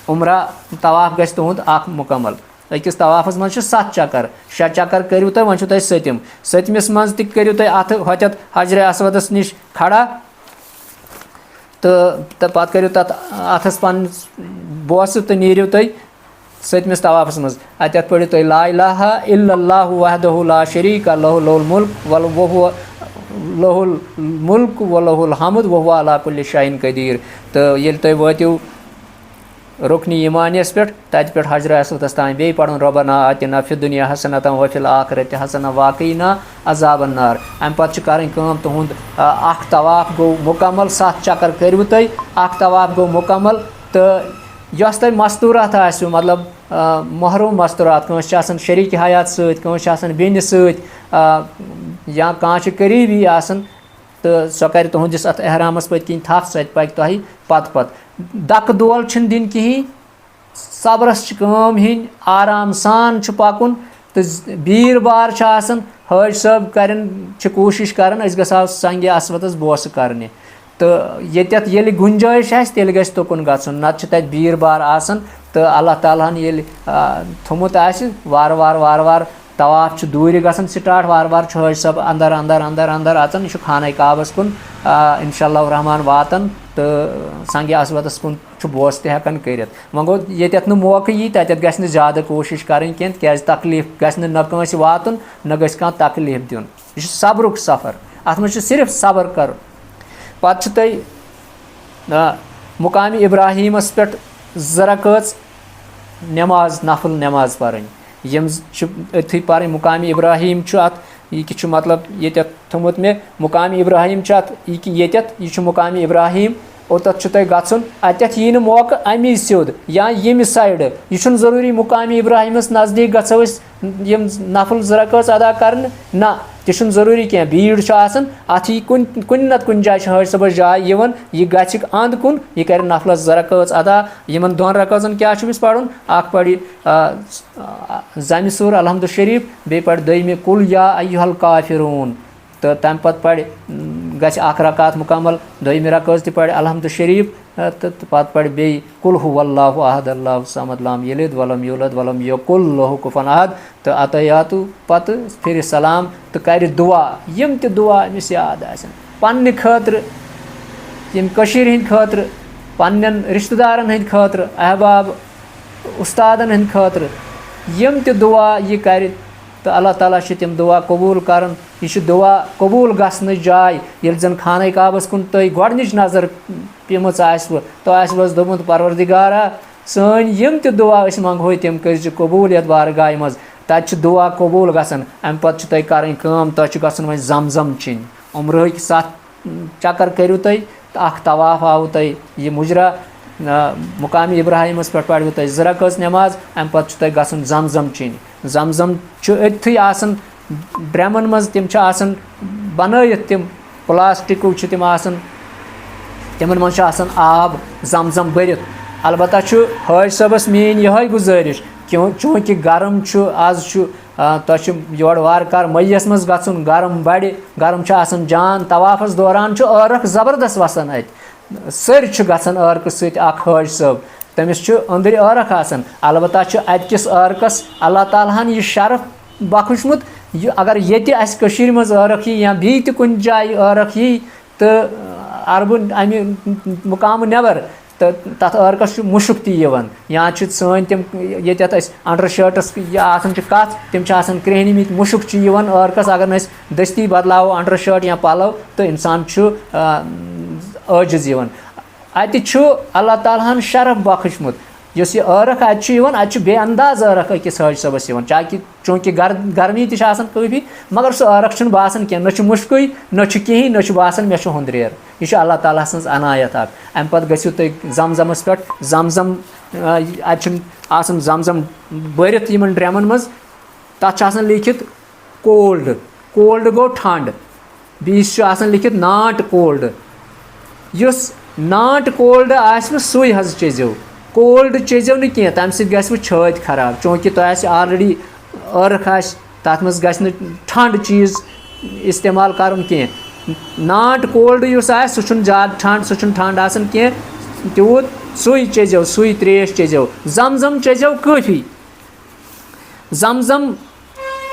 उम्रा तवाफ तुंद मुकम्मल अकिस तवाफस मज 7 चक्कर 6 चक्कर करू तुम वन तुम सतमिस मज तू अत होत हजर असवदस निश खड़ा तो पत करू तथ अथस पन बोस तो नीरू तुम सतमिस तवाफस मज अत पढ़ू तुम ला इलाहा इल्लल्लाहु वहदहु ला शरीका लहु लहुल मुल्क व लहुल हमद वहु अला कुल्लि शैइन कदीर। तो ये तुम वातू रुकनी ईमानियस पे तत पे हजर असवदस तान बे पढ़न रब्बना आतिना फिद दुनिया हसनतन व फिल आखिरत हसना वाक़िना अज़ाबन नार। अम पत करन कम तुहुंद अख तवाफ गो मुकम्मल 7 चक्कर करू तुम अख तवाफ गो मुकम्मल। तो यस तुम मस्तूरात आसो मतलब महरूम मस्तूरात कंस आसन शरीक हयात सत कंस बेन सत या कह करीबी आसन तो सो कर तुहदिस अत एहरामस पत किन थप सत पक तुह पत पत दक दोल दिन कहीं सबरस कम हिन आराम सान पकुन तो बीर बार हज सब कर कोशिश कर गो संग असवदस बोस करने तो ये गुंजाइश तेल गस तुकुन गन नत तत बीर बार आसन तो अल्लाह ताला ये थोमुत वार वार वार वार तवाफ दूर गसन स्टार्ट वार वार हज सब अंदर अंदर अंदर अंदर अचन यह खाना काबस कुन इंशाअल्लाह रहमान वातन तो संग असवदस कुन बोस तहन कर वो गो ये मौक यी तत गि ज्यादा कोशिश करें क्या तकलीफ गि न कंस वातन न गस कह तकलीफ दिन यह सब्रुक सफ़र अत मज सिर्फ सब्र कर पत तुम मुकाम इब्राहिमस पे ज़रकच नमाज नफल नमाज पढ़ यम अथी पढ़ मुकाम इब्राहिम अत यह मतलब ये थोमुत मे मुकाम इब्राहिम अत यह मुकाम इब्राहिम ओतत तुम गन अत यी मौक अमी सिद या यम साइड यह जरूरी मुकाम इब्राहिमस नज़दीक गो यम नफल ज़रकच अदा कर ना तह जरूरी क्या भीड़ अत यी कुन नत कुन जाए हज सबस जाए यह गि अंद कुन यह कर नफलस ज़रकच अदा इन 2 रकातन क्या पढ़न अख पढ़ ज़म सूर अलहमद शरीफ बे पढ़ दमे कुल या अय्युहल काफिरून तो तम पत पढ़ गि रकात मुकम्मल 2 रकात तह पढ़ अलहमद शरीफ तो पत पढ़ बे कुल हुवल्लाहु अहद अल्लाहु समद लम यलिद वलम यूलद वलम यकुल लहु कुफुवन अहद तो अतयातु पत फिर सलाम तो कर दुआ यम त दुआ अमिस याद आसन पन्ने खतर यम कशीर हिंद खतर पन्नन रिश्तेदारन हिंद खतर अहबाब उस्तादन हिंद खतर यम त दुआ यह कर तो अल्लाह ताला तम दुआ कबूल कर यह दुआ कबूल गसन जाय ये जन खाना काबस कुन तुम गोडनिच नजर पेम तो दोमुत परवरदिगारा सन यम त दुआ मंगो तम कर कबूल ये बारगाह मज तत दुआ कबूल गसन अम पत तुम कर तुम गसन वो जमजम चिन उम्र 7 चक्कर करू तुम अख तवाफ आव तुम यह मुजरा मुकाम इब्राहिमस पे पढ़ो तुम ज़रकच नमाज अम पत तुम गसन जमजम चिन जमजम अथी आसन ड्रमन मज तम बनत तम प्लास्टिक तम तिमन मज आब जमजम भरित अलबत्ता हज सबस मेन यह गुजारिश चूँकि गर्म आज तुम योर वार कार मईस मज गन गर्म बड़ गर्म जान तवाफस दौरान अर्क ज़बरदस्त वसान अत सर गन अर्क सत हज सब तमिस अंदर अर्क आसन अलबत्ता अतकिस अर्कस अल्लाह ताला यह शरफ बख्शमुत अगर ये मज अर्क या बी कुन जाए अर्क यी तो अरब अमि मुकाम नबर तो तथ अर्कस मुशक तन या सन तम ये अंडर शर्टस कत तम क्रेहनमित मुशक अर्कस अगर दस्ती बदलाव अंडर शर्ट या पलव तो इंसान आजिज अत अल्लाह ताला शरफ बख्शमुत इस यह अर्क अत बेअंदाज अर्क अकिस हज सबस चाहे चूँकि गर्मी काफ़ी मगर सह अर्क बासान क्या न मुश्क न कहीं न बासान मे हुंद्रेर यह अल्लाह ताला सज अनायत अम पत गो तुम जमजमस पे जमजम अत जमजम भरित इन ड्रमन मज तथ लिखित कोल्ड कोल्ड गो ठंड बीस लिखित नॉट कोल्ड इस नॉट कोल्ड आसो सुई हज चेजो कोल्ड चेजो न कह तम सत छत खराब चूँकि तुम ऑलरेडी अर्क तथ मज ग ठंड चीज़ इस्तेमाल कर नॉट कोल्ड सह ज्यादा ठंड सह ठंड आसान कह तूत सुई चेजो सुई त्रेश चेजो जमजम चेजो काफ़ी Zamzam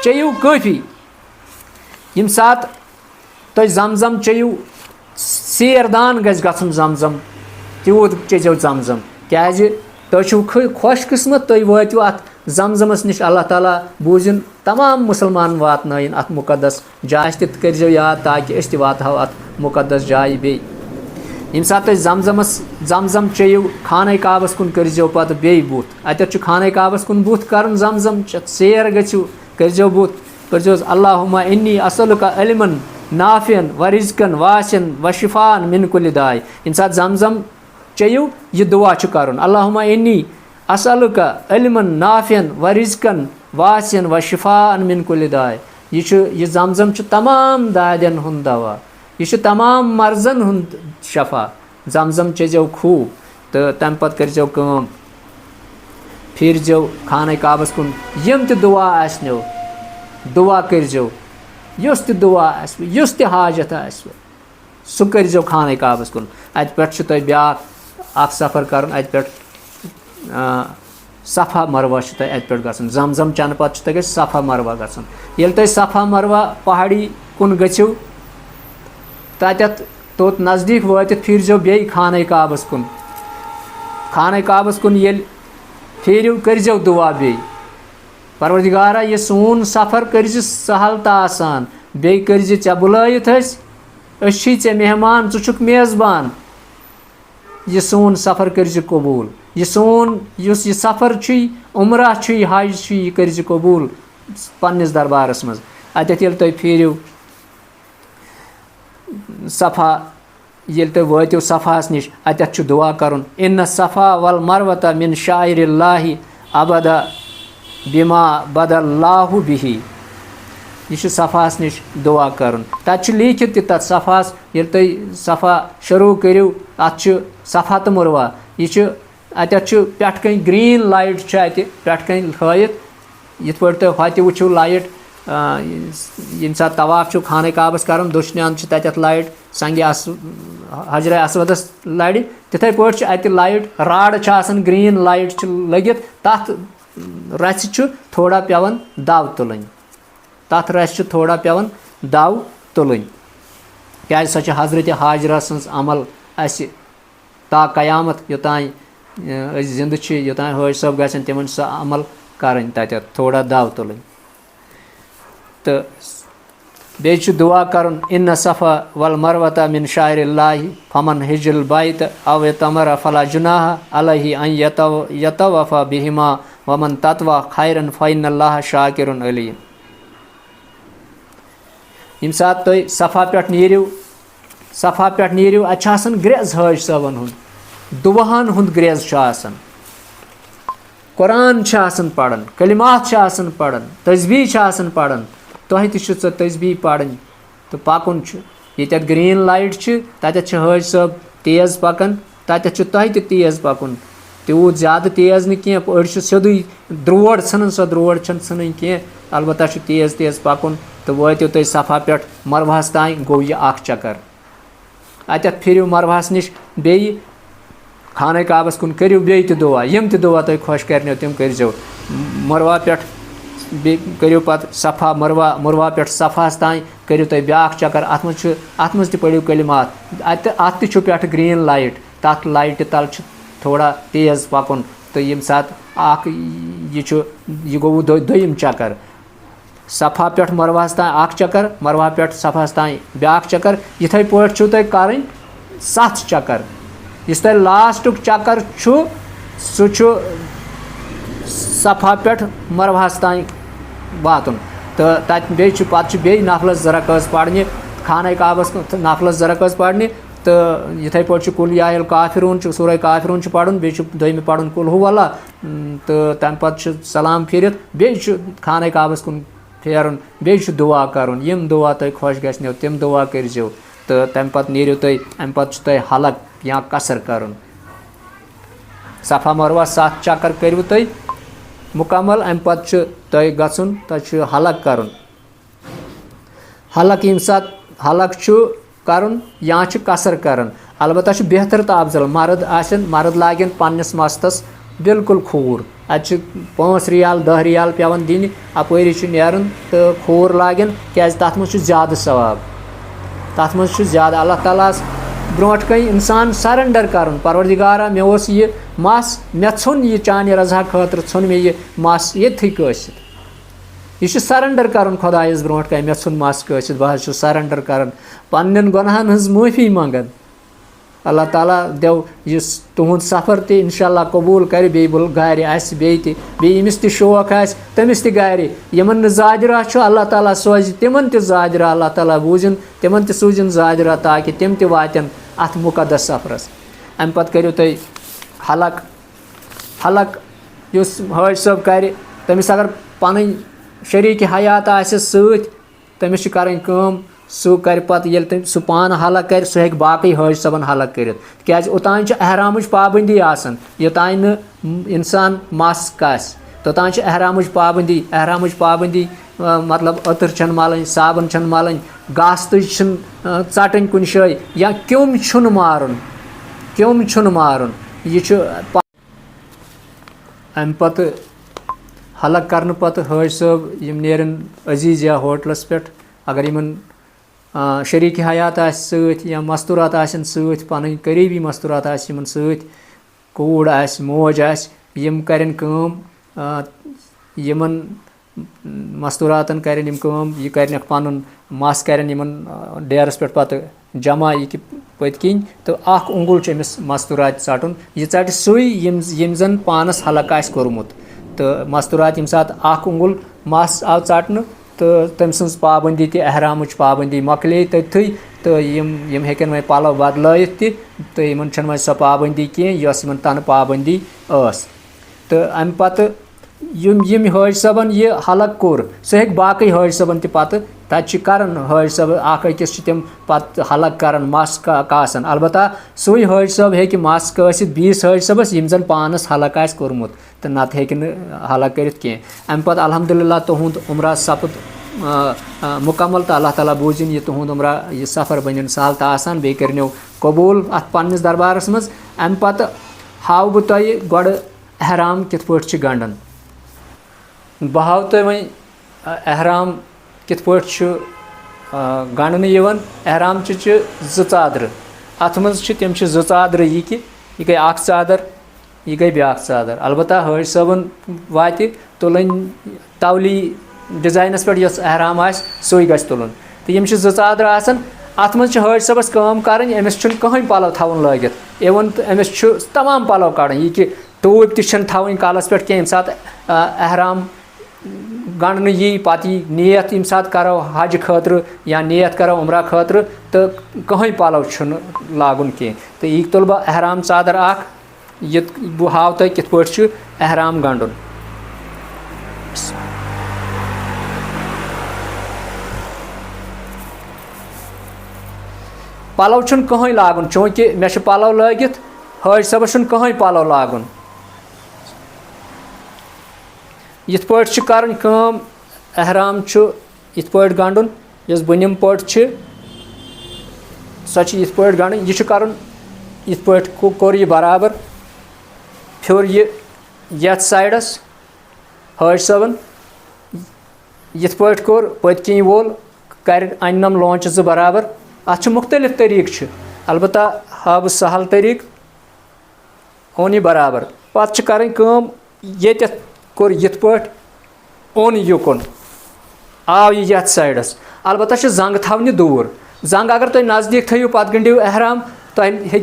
चेयू काफ़ी यम सात तुम Zamzam चेयू सेरदान गसन Zamzam तूत चेजो Zamzam क्या तुम खुश किस्मत तुम वातु अत Zamzamas निश अल्लाह ताला बूजिन तमाम मुसलमान वातन अत मुकद्दस जाय कर याद ताकि अस वातहो अत मुकद्दस जाय बे यम सात Zamzam चेयू खाने काबस कुन करजो पत बे बुत अत खाने काबस कुन बुत कर Zamzam सेर गो करजो बुत परजोस अल्लाहुम्मा इन्नी असलुका इल्मन नाफियन व रिज़्क़न वासियन व शिफ़ाअन मिन कुल्लि दाय यम सात Zamzam चेयू यह दुआ कर अल्लाहुम्मा इन्नी असलुका इल्मन नाफियन व रिज़्क़न वासियन व शिफ़ाअन मिन कुल्लि दाय यह Zamzam तमाम दादन हुंद दवा यह तमाम मर्जन हुंद शफा Zamzam चेजो खूब तो तम पत करजो कम फिरजो खाने काबस कुन यम त दुआ आसनो दुआ करजो युस त दुआ आसव युस त हाजत आसव सु करजो खाने काबस कुन अत पे तुम ब्या सफ़र कर अत पे सफ़ा मरवा अत पे गसन Zamzam चन पे तुम सफ़ा मरवा गसन ये तुम सफ़ा मरवा पहाड़ी कुन गो तत तोत नज़दीक वात फिरजो बे खाने काबस कुन ये फिर करजो दुआ बे परवरदिगारा ये सोन सफ़र करज सहल तो आसान बे करज चे बुलायत चे मेहमान चुक मेज़बान ये सोन सफ़र करज कबूल ये सोन युस ये सफ़र उम्रा हज यह करज कबूल पन्निस दरबारस मज अत ये तुम फिर सफ़ा ये तुम वातो सफ़ास निश अत दुआ कर इन सफ़ा वल मरवत मिन शाइरिल्लाहि अबदा बिमा बदल्लाहु बिही यह सफ़ास निश दुआ कर तत लिखित तथ सफ़ास ये तुम सफ़ा शुरू करो अत सफ़ा तो मरवा यह अत पे ग्रीन लाइट अत पे हयत ये पे वो लाइट यम सात तवाफ खाने काबस कर दुश्मन तत लाइट संग हजर असवदस लड़ तिथे पे अत लाइट राड ग्रीन लाइट लगित तथ रस थोड़ा पेवन दव तुल तथ रस थोड़ा पेवन दव तुल क्या सो हजरत हाजरा सज अमल अस ता कयामत योतान जिंद योतान हाज सब गन तिमन सह अमल कर थोड़ा दव तुल तो बे दुआ कर इन सफ़ा वल मरवता मिन शाइरिल्लाहि फमन हिजल बैत अव तमर फला जुनाह अलैहि अन यतवफ़ा बिहिमा वमन तत्वा खैरन फ़इन्नल्लाह शाकिरुन अलीम यम सात तुम सफ़ा पे नीरियो अत ग्रेज हाज सबन हुंद दुआहन हुंद ग्रेज कुरान पढ़न कलिमात पढ़न तस्बीह पढ़न तुह तस्बीह पढ़न तो पकुन ये ग्रीन लाइट तत हाज सब तेज़ पकान तत तुह तेज़ पकुन तूत ज़्यादा तेज़ नी अड़ सोदे द्रोड़ सन सो द्रोड़ सन कह अलबत्ता तेज़ तेज़ पकुन तो वातो तुम सफ़ा पे मरवाहस तान गो यह चक्कर अत फिर मरवाहस निश बे खाने काबस कुन करो बे दुआ यम दुआ तुम खुश कर तम करजो मरवा पे करो पत सफ़ा मरवा पे सफ़ास तान करो तुम ब्या चक्कर अत मज पढ़ो कलिमात अत पे ग्रीन लाइट तथ लाइट तल थोड़ा तेज़ पकुन तो यम सात यह गो दोयम चक्कर सफ़ा पे मरवाहस तान चक्कर मरवा पे सफ़ास तान ब्या चक्कर इथे पे तुम कर 7 चक्कर इस तुम लास्टुक चक्कर सह सफ़ा पे मरवाहस तान वातुन तो तत बे नफलस ज़रकस पढ़ने खाने काबस नफलस ज़रकस पढ़ने तो इथे पे कुल यायल काफिरून सूरह काफिरून पढ़न बे दोम पढ़न कुल हुवल्ला तो तम पे सलाम फिरत बे खाने काबस कुन फेरन बे दुआ कर यम दुआ तुम खुश गो तम दुआ करजो तो तम पे नीरो तुम अम पे हलक या कसर कर सफ़ा मरवा 7 चक्कर करो तुम मुकम्मल अम पे तुम गन तुम हलक कर हलक यम सात हलक कर या कसर कर अलबत्ता बेहतर तो अफजल मर्द मर्द लागन पन्नस मस्तस बिल्कुल खूर अच्छे 5 रियाल 10 रियाल पेवन दिन अपरी नेरन तो खूर लागन क्या तथ मज ज़्यादा सवाब तथ मज ज़्यादा अल्लाह ताला ब्रोट कन इंसान सरेंडर कर परवरदिगारा मे यह मस मे ोन यह चाने रजा खतर ोन मे यह मस ये कसित यह सरेंडर कर खुदायस ब्रोट कन मे ोन मस कसित बह सरेंडर कर पन्न गुनाहन हज माफ़ी मंगन अल्लाह ताला देव इस तुहद सफ़र ते इंशाअल्लाह कबूल कर बे गारि आस बेमिस ते शौक आस तमिस ते गारि यमन ज़ादिरा अल्लाह ताला सोज तिमन ते ज़ादिरा अल्लाह ताला बूझन तिमन ते सूजन ज़ादिरा ताकि तिम ते वातन अथ मुकद्दस सफ़रस अम पत करियो तुम हलक हलक युस हज सब कर तमिस अगर पन शरीक हयात आस सत तमिस करन काम सह कर पत ये सह पान हलक कर सह हेक बाकी हज सबन हलक कर क्या ओतान एहराम पाबंदी आसान योतान न इंसान मस कस तोतान एहराम पाबंदी मतलब अतर छन मलन साबन छन मलन गास्त चटन कुन शाय या क्योम छुन मारुन यह अम पत हलक करने पत हज सब यम नेरन अजीज़िया होटलस पे अगर यमन शरीक हयात सत या मस्तूरात आसन सत पन करीबी मस्तूरात आसन सत कूड़ आस मोज आस यम करन काम यमन मस्तूरातन करन यम काम यह करन पन मस करन यमन डेरस पे पत जमा यह पत किन तो अख उंगुल अमिस मस्तूरात चटन यह चट सुई यम जन पानस हलक आस कोरमुत तो मस्तूरात यम सात अख उंगुल मस आव चटन तो तम सज पाबंदी ते एहराम पाबंदी मकले तथी तो यम हेकन वह पलव बदलत तो यमन छन वह सो पाबंदी कह यमन तन पाबंदी तो अम पत यम हज सबन यह हलक कोर सह हेक बाकी हज सबन पत तत करन हज सब अकिस तम पत हलक करन मस कासन अलबत्ता सुई हज सब हेक मस कसित बीस हज सबस यम जन पानस हलक आस कोरमुत तो नत हेक हलक करित कह अम पत अल्हम्दुलिल्लाह तुहुद उम्रा सपद मुकम्मल तो अल्लाह ताला बूझन यह तुहुद उम्रा यह सफ़र बन सहल तो आसान बे करनो कबूल अत पन्निस दरबारस मज अम पत हाव बह तुह गोड़ एहराम कित पट गंडन बह हाव तुह वह एहराम कित पट गंडन एहराम ज चादर अत मज तम ज चादर यह कि यह गई अख चादर यह गई ब्याक चादर अलबत्ता हज सबन वात तुलन तवली डिजाइनस पे एहराम आस सोई गस तुलन तो यम ज चादर आसान अत मज हज सबस काम करन अमिस कहीं पलव थवन लगित इवन अमिस तमाम पलव कड़न यह कि टूप तवन कलस पे कह सात एहराम गंडन यी पत नियत यम सात करो हज खतर या नियत करो उम्रा खतर तो कहीं पलव लागुन कह तो यह तुल बह एहराम चादर अख ये बह हाव तुह कित पट एहराम गंडन पलव कहीं लागुन चूँकि मे पलव लगित हज सबस कहीं पलव लागुन यिथ पट करन काम एहराम यिथ पट गंडन यस बुनिम पट सो यिथ पट गंडन यह करन यिथ पट कोर यह बराबर फिर यथ साइडस हज सबन यिथ पट कोर पत किन वोल कर अनम लौच ज बराबर अत मुख्तलिफ तरीक अलबत्ता हाव सहल तरीक ओन यह बराबर पत करन काम ये कोर यिथ पट ओन युकुन आव यह यथ साइडस अलबत्ता जंग थवनि दूर जंग अगर तुम नज़दीक थो पत गंडिव एहराम तुम हे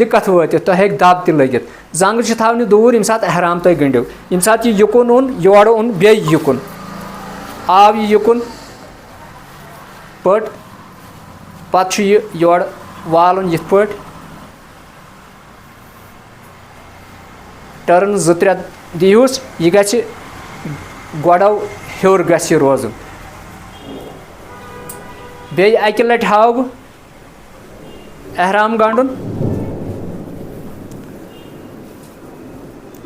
दिक्कत वात तुह हे दब त लगित जंग थवनि दूर यम सात एहराम तुम गंडिव यम सात यह युकुन ओन योर ओन बे युकुन आव यह युकुन पट पत योर वालन यिथ पट टर्न ज त्रे दिहुस यह गि गोड़ो हेर गि रोजन बे अकि लट हाव बह एहराम गंडन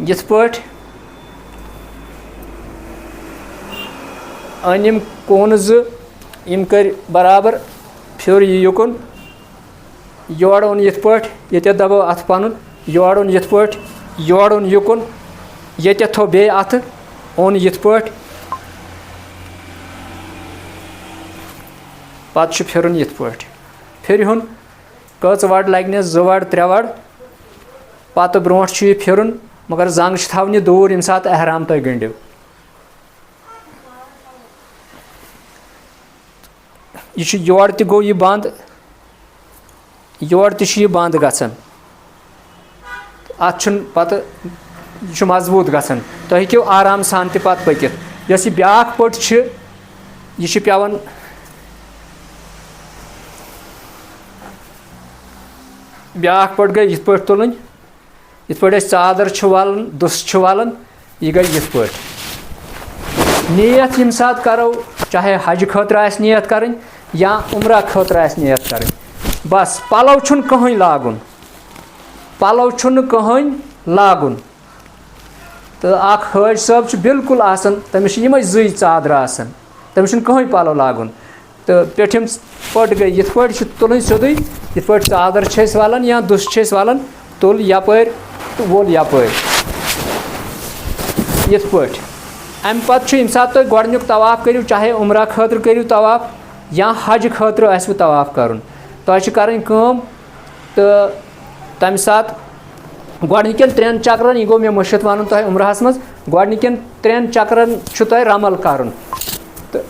यिथ पट अनिम कोन ज कर बराबर फिर यह युकुन योर ओन यिथ पट ये दबो अथ पन योर ओन यिथ पट योड़न युकुन ये थो बे अथ ओन यिथ पट पत फिरन यिथ पट फिरहुन कच वड़ लगने 2 वड़ 3 वड़ पत ब्रोट यह फिरन मगर जंग थवन दूर यम सात एहराम तुम गंडिव यह योड़ त गो यह बंद योड़ तह बंद गसन अत पत यह मजबूत गसन तुम हेकिव आराम सान त पत पकित यस यह ब्याख पट यह पेवन ब्याख पट गई यिथ पट तुलन यिथ पट चादर वालन दुस वालन यह गई यिथ पट नियत यम सात करो चाहे हज खतर आस नियत करें या उम्रा खतर आस नियत करें बस पलव छुन कहीं लागुन पलव छुन कहीं लागुन तो अख हज सब बिल्कुल आसन तमिस यम 2 चादर आसन तमिस कहीं पलव लागुन तो पेठिम पट गई यिथ पट तुलन सोदे यिथ पट चादर वालन या दुस वालन तुल यपर तो वोल यपर यिथ पट अम पत यम सात तुम गोडनुक तवाफ करियो चाहे उम्रा खतर करियो तवाफ या हज खतर आसव तवाफ करन तुम करन काम तो तम सात गोडनिकन 3 चक्रन यह गो मे मुश्किल वन तुम उम्रहस मज गोडनिकन 3 चक्रन तुम रमल करन तो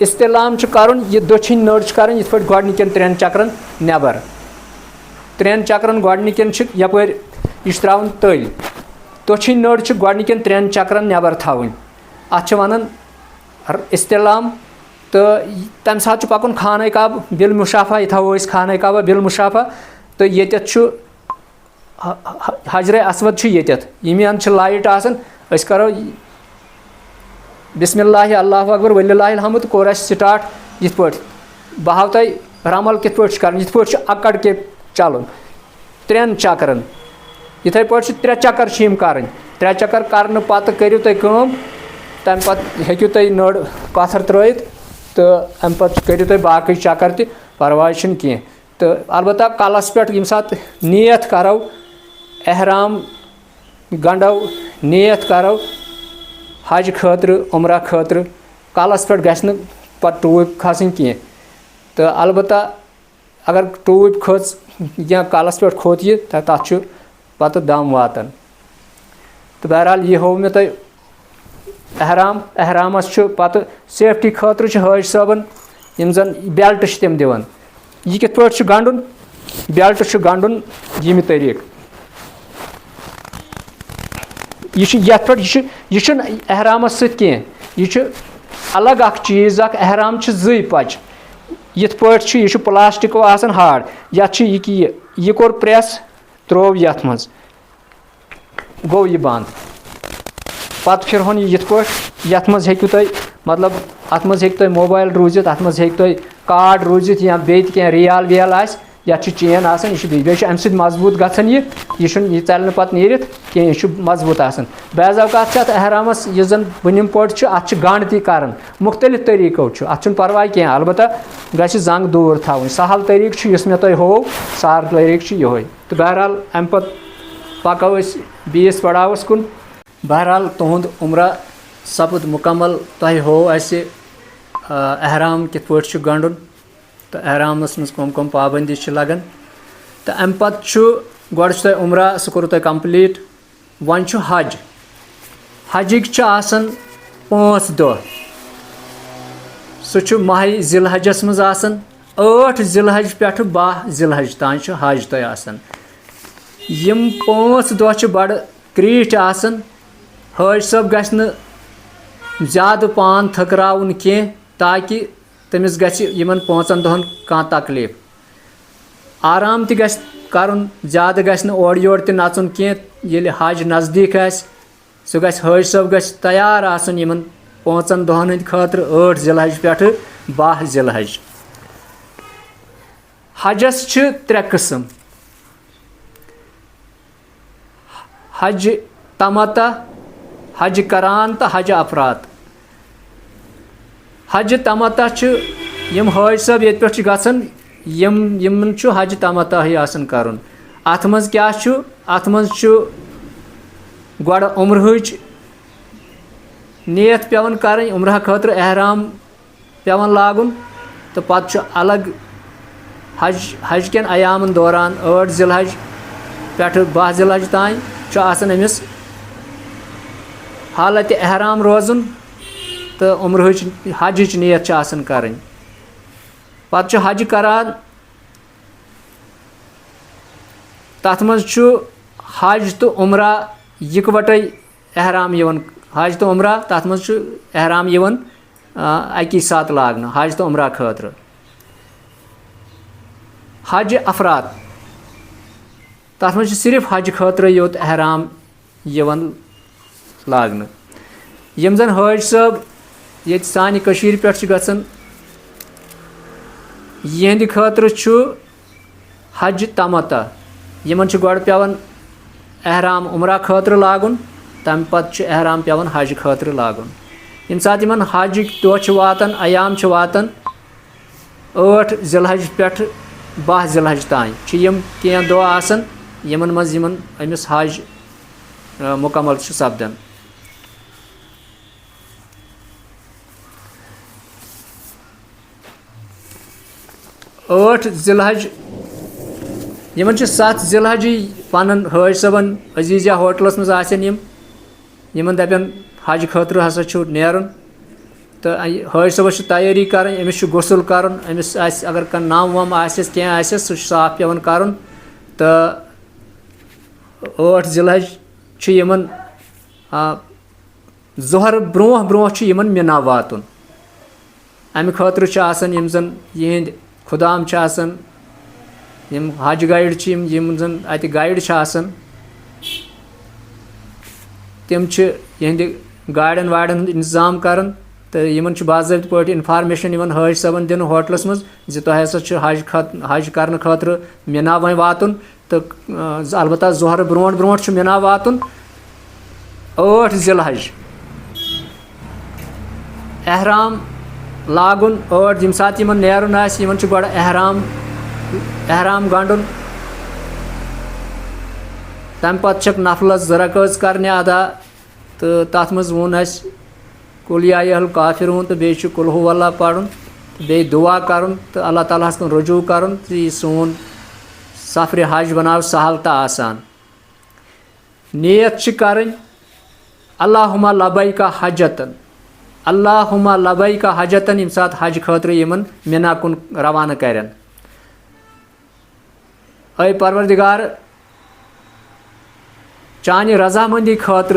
इस्तेलाम करन यह दक्षिण नड़ करन यिथ पट गोडनिकन 3 चक्रन नेबर 3 चक्रन गोडनिकन यपर यह त्रावन तल दक्षिण नड़ गोडनिकन 3 चक्रन नेबर थवन अत वनान इस्तेलाम तो तम सात पकुन खाना काब बिल मुशाफा यह थो खाना काबा बिल मुशाफा तो ये हजर असवद यमियान लाइट आसन करो बिस्मिल्लाह अल्लाहु अकबर वलिल्लाहिल हम्द कोर स्टार्ट यिथ पट बह हाव तुम रमल कित पट कर यिथ पट अकड़ के चलन 3 चक्रन इथे पट 3 चक्कर कर 3 चक्कर करने पत करियो तुम तम पत हेकियो तुम नड़ पत्थर त्रित तो अम पत करियो तुम बाकी चक्कर त परवाह कह तो अलबत्ता कलस पे यम सात नियत करो एहराम गंडो नियत करो हज खतर उम्रा खतर कलस पे गि पत टूप खसन कह तो अलबत्ता अगर टूप खच या कलस पे खोत यह तथ पत दम वातन तो बहरहाल यह हो मे तुम एहरामस पत सेफ्टी खतर हज सबन यम जन बेल्ट तम दिवन यह कित पट गंडुन बेल्ट गंडुन यम तरीक यह पे यह एहरामस कह यह अलग अख चीज़ एहराम 2 पच यिथ पट यह प्लास्टिक आसान हार्ड यह कोर प्रेस त्रोव यथ मज गो यह बंद पत फिरहन यिथ पट यथ मज हेकु तुम मतलब अत मज हेक तुम मोबाइल रूजित अत मज हेक तुम कार्ड रूजित या बेत क्या रियाल वियाल आस यह चेन आसान यह बे अम सद मजबूत गन यह चल पत नीरित कह यह मजबूत आसान बाज़ अवकात एहरामस यह जन बुनिम पट अत गंड ती कर मुख्तलिफ तरीको अत परवाह कह अलबत्ता गि जंग दूर थवन सहल तरीक मे तुम हो सहल तरीक यह तो बहरहाल अम पत पको बीस पड़ावस कुन बहरहाल तुंद उम्रा सपद मुकम्मल तुम हो एहराम कित पट गंडुन तो एहरामस मज कम पाबंदी लगन तो अम पत गोड तुम उम्रा सह कोर तुम कम्प्लीट वन हज हजिक आसन 5 दह सह माह जिलहजस मज आसन 8 जिलहज पे 12 जिलहज तान हज तुम आसन यम 5 दह बड़ क्रीठ आसन हज सब गि ज़्यादा पान थकराउन कह ताकि तमिस गमन 5 दहन कह तकलीफ आराम त गरुन ज़्यादा गि ओर योर त नचुन कह ये हज नज़दीक सह गि हज सब गि तैयार आसन यमन 5 दहन हंद खतर 8 जिलहज पे 12 जिलहज हजस 3 किस्म हज तमता हज करान तो हज अफरात हज तमता यम हज सब ये पे गसन यमन हज तमता ही आसन करन अत मज क्या अत मज गोड़ उम्रहच नियत पेवन करें, उम्रह खतर एहराम पेवन लागुन, तो पत् अलग हज कन अयामन दौरान 8 जिलहज पे 12 जिलहज तान अमिस हालत एहराम रोजन तो उम्रहच हजच नियत करें। पत् हज करान तथ मज हज तो उम्रा इकवटे एहराम यवन, हज तो उम्रा तथ मज एहराम यवन अकी साथ लागन हज तो उम्रा खतर। हज अफराद तथ मज सिर्फ हज खतर योत एहराम यवन लागन। यम जन हज सब ये सानि कशीर पे गसन यहंद खतर हज तमता, यमन गोड़ पेवन एहराम उम्रा खतर लागुन, तम पत् एहराम पेवन हज खतर लागुन। यम साथ यमन हज दह वातन अयाम वातन 8 जिलहज पे 12 जिलहज तान यम कह दह आसन यमन मज यमन अमिस हज मुकम्मल सपदन। 8 जिलहज यमन 7 जिलहज पन हज सबन अजीजा होटलस मज आसन यमन दपन हज खतर हसा नेरन, तो हज सबस तैयारी कर अमिस गुसल कर अमिस अगर कह नाम वम आस क्या आस सह साफ पेवन कर। तो 8 जिलहज यमन जोहर ब्रोह ब्रोह यमन मिना वातुन, अमि खतर यम जन यहंद खुदाम यम हज गाइड यम जन अत गाइड तम यहंद गाड़न वाड़न इंतजाम कर, तो यमन बाज़ाब्त पे इन्फॉर्मेशन हज सबन दिन होटलस मज जी तुह हसा हज कर खतर मिना वह वातुन, तो अलबत्ता जोहर ब्रोह ब्रोह मिना वातुन। 8 जिलहज एहराम लागुन 8 यम सात यमन नेरुन आस यमन गोड़ एहराम गंडुन, तम पत् नफलस 2 रकात करने अदा, तो तथ मज वोन अस कुल या अहल काफिरून, तो बे कुल हु अल्लाह पढ़ुन, बे दुआ कर, तो अल्लाह ताला कुन रुजू कर, तो यह सोन सफर हज बनाव सहल तो आसान। नियत करें अल्लाहुम्मा लबैका हजतन, अल्लाहुम्मा लबैका हजतन यम साथ हज खतर यमन मिना कुन रवाना करन। ऐ परवरदिगार चानि रजामंदी खतर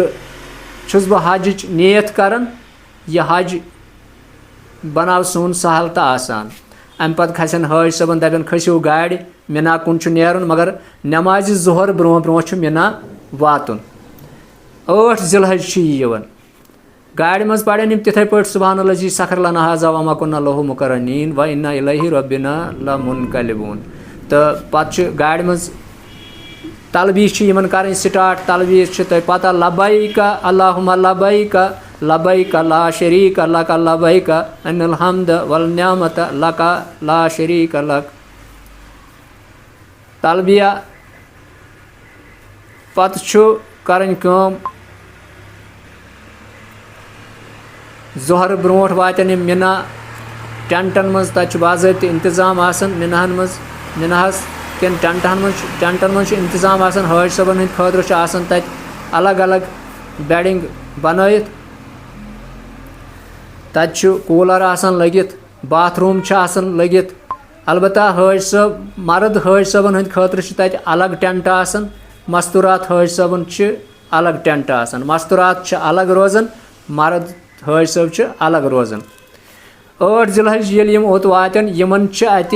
छुस बह हज नियत करन, यह हज बनाव सोन सहल तो आसान। अम पत् खसन हज सबन दपन खसो गाड़ मिना कुन नेरुन, मगर नमाज जोहर ब्रोह ब्रोह मिना वातुन। 8 जिलहज यवन गाड़ मज पड़न तिथे पे सुबहानल्लाजी सखर लना हाजा वमा कुन्ना लहु मुकरनीन व इन्ना इलैहि रब्बिना लमुनकलिबून। तो पत् गाड़ मज तलबीस यमन कर स्टार्ट, तलबीस तुम पता लबैका अल्लाहुम्मा लबैका लबैका ला शरीका लक लबैका अन्नल हम्द वल निअमत लक ला शरीका लक। तलबिया पत् करन कम जोहर ब्रोह वातन मिना टेंटन मज तक बाज़ाब्त इंतजाम आसन मिनाहन मज मिनाहस कन टेंटन मज इंतजाम आसन हज सबन हंद खतर आसन तक अलग अलग बेडिंग बनैत, तत कूलर आसन लगित, बाथरूम आसन लगित। अलबत्ता हज सब मर्द हज सबन हंद खतर तत अलग टेंट आसन, मस्तूरात हज सबन अलग टेंट आसन, मस्तूरात अलग रोजन, मर्द हज सब अलग रोजन। 8 जिलहज ये यम ओत वातन यमन अत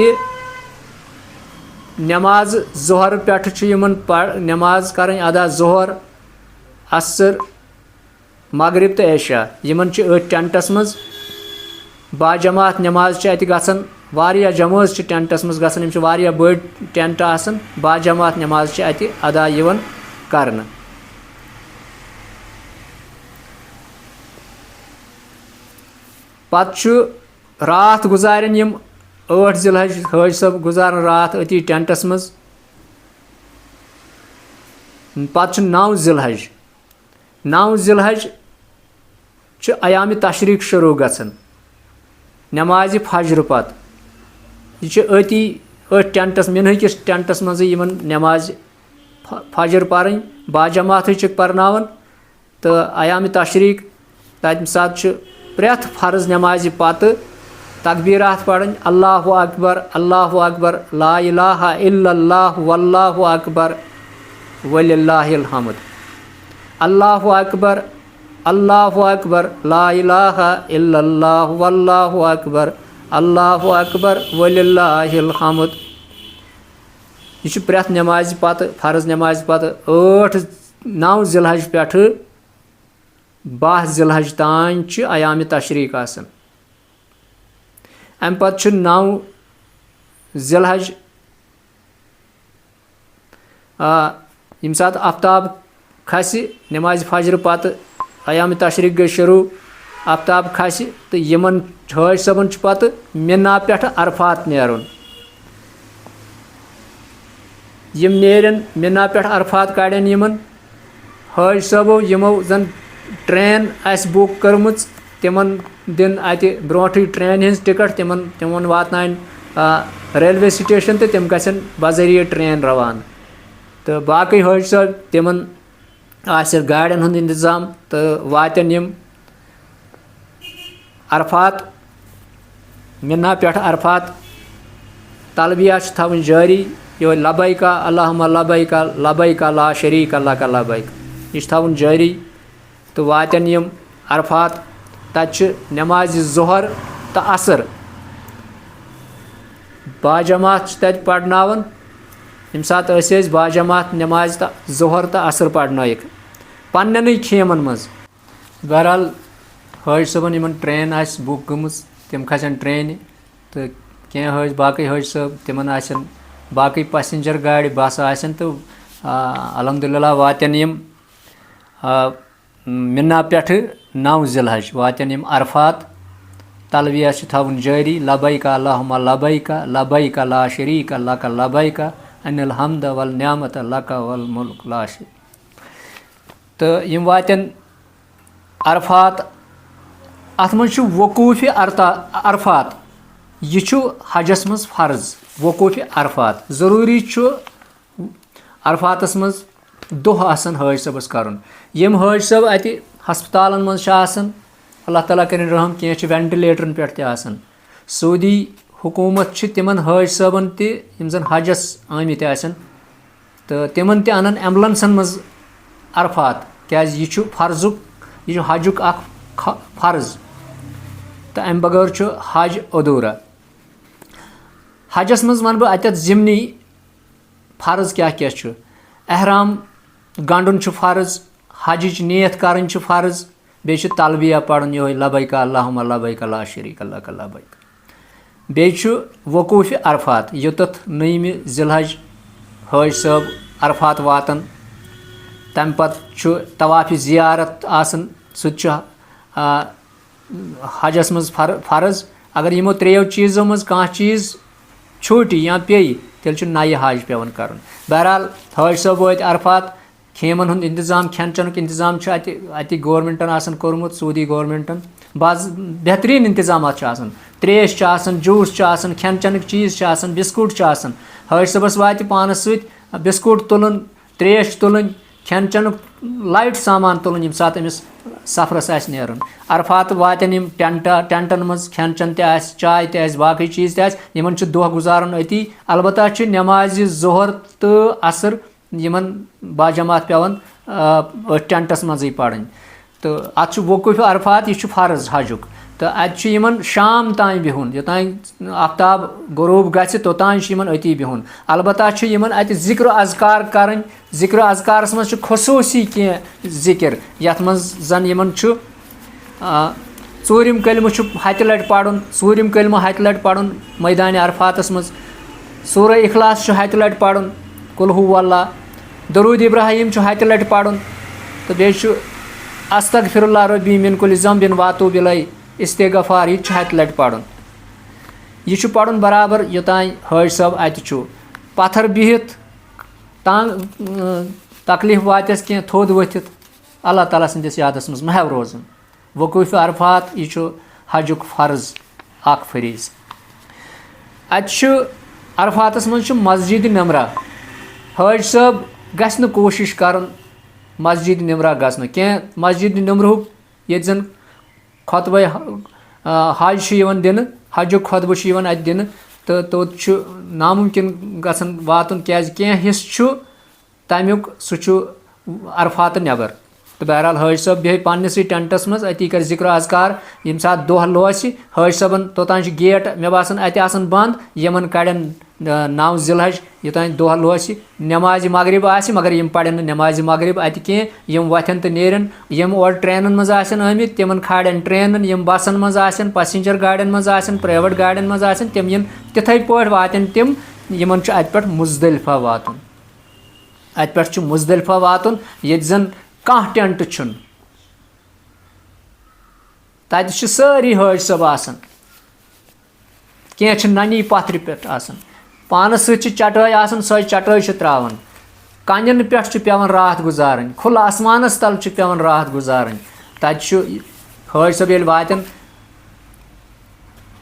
नमाज जोहर पे यमन नमाज कर अदा जोहर असर मगरिब तो ऐशा यमन अथ टेंटस मज बाजमात नमाज अत गसन वारिया जमाज टेंटस मज गसन यम वारिया बड़ टेंट आसन बाजमात नमाज अत अदा यवन करन। पत् रात गुजारन यम 8 जिलहज हज सब गुजारन रात अति टेंटस मज। पत् 9 जिलहज 9 ذِلحج چھُ ایامِ تشریٖق شروٗع گژھان نٮ۪مازِ فجر پتہٕ یہِ چھُ أتھۍ ٹٮ۪نٹس مِنہٕ کِس ٹٮ۪نٹس منٛزٕے یِمن نٮ۪مازِ فجر پرٕنۍ باجماعتٕے چھِکھ پرناوان تہٕ ایامِ تشریٖق تمہِ ساتہٕ چھُ پرٛٮ۪تھ فرض نٮ۪مازِ پتہٕ تقبیٖرات پرٕنۍ اللہ اکبر لا الہ الا اللہ واللہ اکبر وللہ الحمد اللہ اکبر لا الہ الا اللہ واللہ اکبر وللہ الحمد. یہِ چھُ پرٛٮ۪تھ نٮ۪مازِ پتہٕ فرض نٮ۪مازِ پتہٕ 9 ذِلحج پٮ۪ٹھٕ 12 ذِلحج تانۍ چھِ ایامِ تشریٖق آسان. امہِ پتہٕ چھُ 9 ذِلحج ییٚمہِ ساتہٕ آفتاب کھسہِ نٮ۪مازِ فجر پتہٕ ایامِ تشریٖق گٔے شروٗع آفتاب کھسہِ تہٕ یِمن حٲج صٲبن چھُ پتہٕ مینا پٮ۪ٹھٕ عرفات نیرُن. یِم نیرن مینا پٮ۪ٹھ عرفات کڑن یِمن حٲج صٲبو یِمو زن ٹرین آسہِ بُک کٔرمٕژ تِمن دِن اتہِ برونٛٹھٕے ٹرینہِ ہِنٛز ٹکٹ تِمن واتناون ریلوے سٹیشن تہٕ تِم گژھن بذریعہ ٹرین روانہٕ تہٕ باقٕے حٲج صٲب تِمن آسہِ گاڑٮ۪ن ہُنٛد انتظام تہٕ واتن یِم عرفات مینا پٮ۪ٹھ عرفات تلبیہ چھِ تھاوٕنۍ جٲری یِہوے لبیکا اللہُمہ لبیکا لا شریٖک لک لبیک یہِ چھُ تھاوُن جٲری تہٕ واتن یِم عرفات تتہِ چھِ نٮ۪مازِ ظہر تہٕ عصر باجماعت چھِ تتہِ پرناوان. ییٚمہِ ساتہٕ أسۍ باجماعت نٮ۪مازِ تہٕ ظہر تہٕ عصر پرنٲیِکھ پننٮ۪نٕے کھیمن منٛز. بہرحال حٲج صٲبن یِمن ٹرین آسہِ بُک گٔمٕژ تِم کھسن ٹرینہِ تہٕ کینٛہہ باقٕے حٲج صٲب تِمن آسن باقٕے پیسنجر گاڑِ بسہٕ آسن تہٕ الحمدُاللہ واتن یِم مینا پٮ۪ٹھٕ 9 ذِلحج واتن یِم عرفات تلبیہ چھُ تھاوُن جٲری لبیکا اللہُمہ لبیکا لا شریٖک لک لبیکا ان الحمد والنعمت لک والملک لا شریٖک. تہٕ یِم واتن عرفات اتھ منٛز چھُ وقوٗفہِ عرفات یہِ چھُ حجس منٛز فرض. وقوٗفہِ عرفات ضروٗری چھُ عرفاتس منٛز دۄہ آسان حٲج صٲبس کرُن. یِم حٲج صٲب اتہِ ہسپتالن منٛز چھِ آسان اللہ تعالیٰ کٔرِنۍ رحم کینٛہہ چھِ وینٹِلیٹرن پٮ۪ٹھ تہِ آسان سعوٗدی حکوٗمت چھِ تِمن حٲج صٲبن تہِ یِم زن حجس آمٕتۍ آسن تہٕ تِمن تہِ انن ایمبولنسن منٛز عرفات کیازِ یہِ چھُ فرضُک یہِ چھُ حجُک اکھ فرض تہٕ امہِ بغٲر چھُ حج ادوٗرا. حجس منٛز ونہٕ بہٕ اتٮ۪تھ ضمنی فرض کیاہ کیاہ چھُ. احرام گنڈُن چھُ فرض حجٕچ نیت کرٕنۍ چھِ فرض بیٚیہِ چھُ تلبیہ پرُن یِہوے لبیکا اللہُمہ لبیکا لا شریٖک لک لبیک. بیٚیہِ چھُ وقوٗفہِ عرفات یوٚتتھ 9 ذِلحج حٲج صٲب عرفات واتن تمہِ پتہٕ چھُ طوافہِ زیارت آسان سُہ تہِ چھُ حجس منٛز فرض. اگر یِمو 3 چیٖزو منٛز کانٛہہ چیٖز چھوٗٹہِ یا پیٚیہِ تیٚلہِ چھُ نَیہِ حج پیٚوان کرُن. بہرحال حٲج صٲب وٲتۍ عرفات کھیمن ہُنٛد انتظام کھٮ۪ن چٮ۪نُک انتظام چھُ اتہِ گورمینٹن آسان کوٚرمُت سعوٗدی گورمینٹن بہتریٖن انتظامات چھِ آسان. تریش چھِ آسان جوٗس چھِ آسان کھٮ۪ن چٮ۪نٕکۍ چیٖز چھِ آسان بِسکوٗٹ چھِ آسان. حٲج صٲبس واتہِ پانس سۭتۍ بِسکوٗٹ تُلُن تریش تُلٕنۍ کھٮ۪ن چٮ۪نُک لایٹ سامان تُلُن ییٚمہِ ساتہٕ أمِس سفرس آسہِ نیرُن. عرفات واتن یِم ٹٮ۪نٹن منٛز کھٮ۪ن چٮ۪ن تہِ آسہِ چاے تہِ آسہِ باقٕے چیٖز تہِ آسہِ یِمن چھُ دۄہ گُزارُن أتی. البتہ چھِ نٮ۪مازِ ظہر تہٕ عصر یِمن باجماعت پیٚوان أتھۍ ٹٮ۪نٹس منٛزٕے پرٕنۍ تہٕ اتھ چھُ وقوٗفہِ عرفات یہِ چھُ فرض حجُک تہٕ اتہِ چھُ یِمن شام تانۍ بِہُن یوٚتانۍ آفتاب غروٗب گژھِ توٚتانۍ چھُ یِمن أتی بِہُن. البتہ چھُ یِمن اتہِ ذِکر اذکار کرٕنۍ. ذِکر اذکارس منٛز چھُ خصوٗصی کینٛہہ ذِکر یتھ منٛز زن یِمن چھُ 4 کلمہٕ چھُ ہتہِ لٹہِ پرُن 4 کلمہٕ ہتہِ لٹہِ پرُن مٲدانہِ عرفاتس منٛز. سورہ اخلاص چھُ ہتہِ لٹہِ پرُن قل ہو اللہ. درود ابراہیم چھُ ہتہِ لٹہِ پرُن تہٕ بیٚیہِ چھُ استغفر اللہ ربی من کُلہِ ذنبٍ واتوب الیہ استغفار یہِ تہِ چھُ ہتہِ لٹہِ پرُن. یہِ چھُ پرُن برابر یوٚتانۍ حٲج صٲب اتہِ چھُ. پتھر بِہِتھ تکلیٖف واتٮ۪س کینٛہہ تھوٚد ؤتھِتھ اللہ تعالیٰ سٕنٛدِس یادَس منٛز محو روزُن. وقوٗفہِ عرفات یہِ چھُ حجُک فرض اکھ فریٖض. اَتہِ چھُ عرفاتَس منٛز چھُ مسجِدِ نمرا. حٲج صٲب گژھِ نہٕ کوٗشِش کَرُن مسجِدِ نمرا گژھنہٕ کینٛہہ. مسجِدِ نمرہُک ییٚتہِ زَن خۄطبَے حج چھُ یِوان دِنہٕ, حجُک خۄطبہٕ چھُ یِوان اَتہِ دِنہٕ تہٕ توٚت چھُ نامُمکِن گژھان واتُن کیٛازِ کینٛہہ حِصہٕ چھُ تَمیُک سُہ چھُ عرفاتہٕ نٮ۪بر. تہٕ بہرحال حٲج صٲب بیٚہہِ پنٛنِسٕے ٹٮ۪نٛٹَس منٛز, أتی کَرِ ذِکر اذکار. ییٚمہِ ساتہٕ دۄہ لوسہِ حٲج صٲبَن توٚتانۍ چھُ گیٹ مےٚ باسان اَتہِ آسان بنٛد. یِمن کَڑٮ۪ن 9 ذی الحج یوٚتانۍ دۄہ لوسہِ. نٮ۪مازِ مغرب آسہِ مگر یِم پَرن نہٕ نٮ۪مازِ مغرب اَتہِ کینٛہہ. یِم وۄتھن تہٕ نیرن. یِم اورٕ ٹرٛینَن منٛز آسن آمٕتۍ تِمن کھالن ٹرٛینن. یِم بسن منٛز آسن, پسنجر گاڑٮ۪ن منٛز آسن, پرٛیویٹ گاڑٮ۪ن منٛز آسن, تِم یِن تِتھَے پٲٹھۍ واتن تِم. یِمن چھُ اَتہِ پٮ۪ٹھ مُزدلفہ واتُن. اَتہِ پٮ۪ٹھ چھُ مُزدلفہ واتُن ییٚتہِ زن کانٛہہ ٹٮ۪نٛٹ چھُنہٕ. تَتہِ چھِ سٲری حٲج صٲب آسان. کینٛہہ چھِ ننی پتھرِ پٮ۪ٹھ آسان. پانس سۭتۍ چھِ چٹٲے آسان, سۄے چٹٲے چھِ تراوان. کنٮ۪ن پٮ۪ٹھ چھُ پیوان راتھ گُزارٕنۍ. کھُلہٕ آسمانس تل چھُ پیوان راتھ گُزارٕنۍ. تَتہِ چھُ حٲج صٲب ییٚلہِ واتن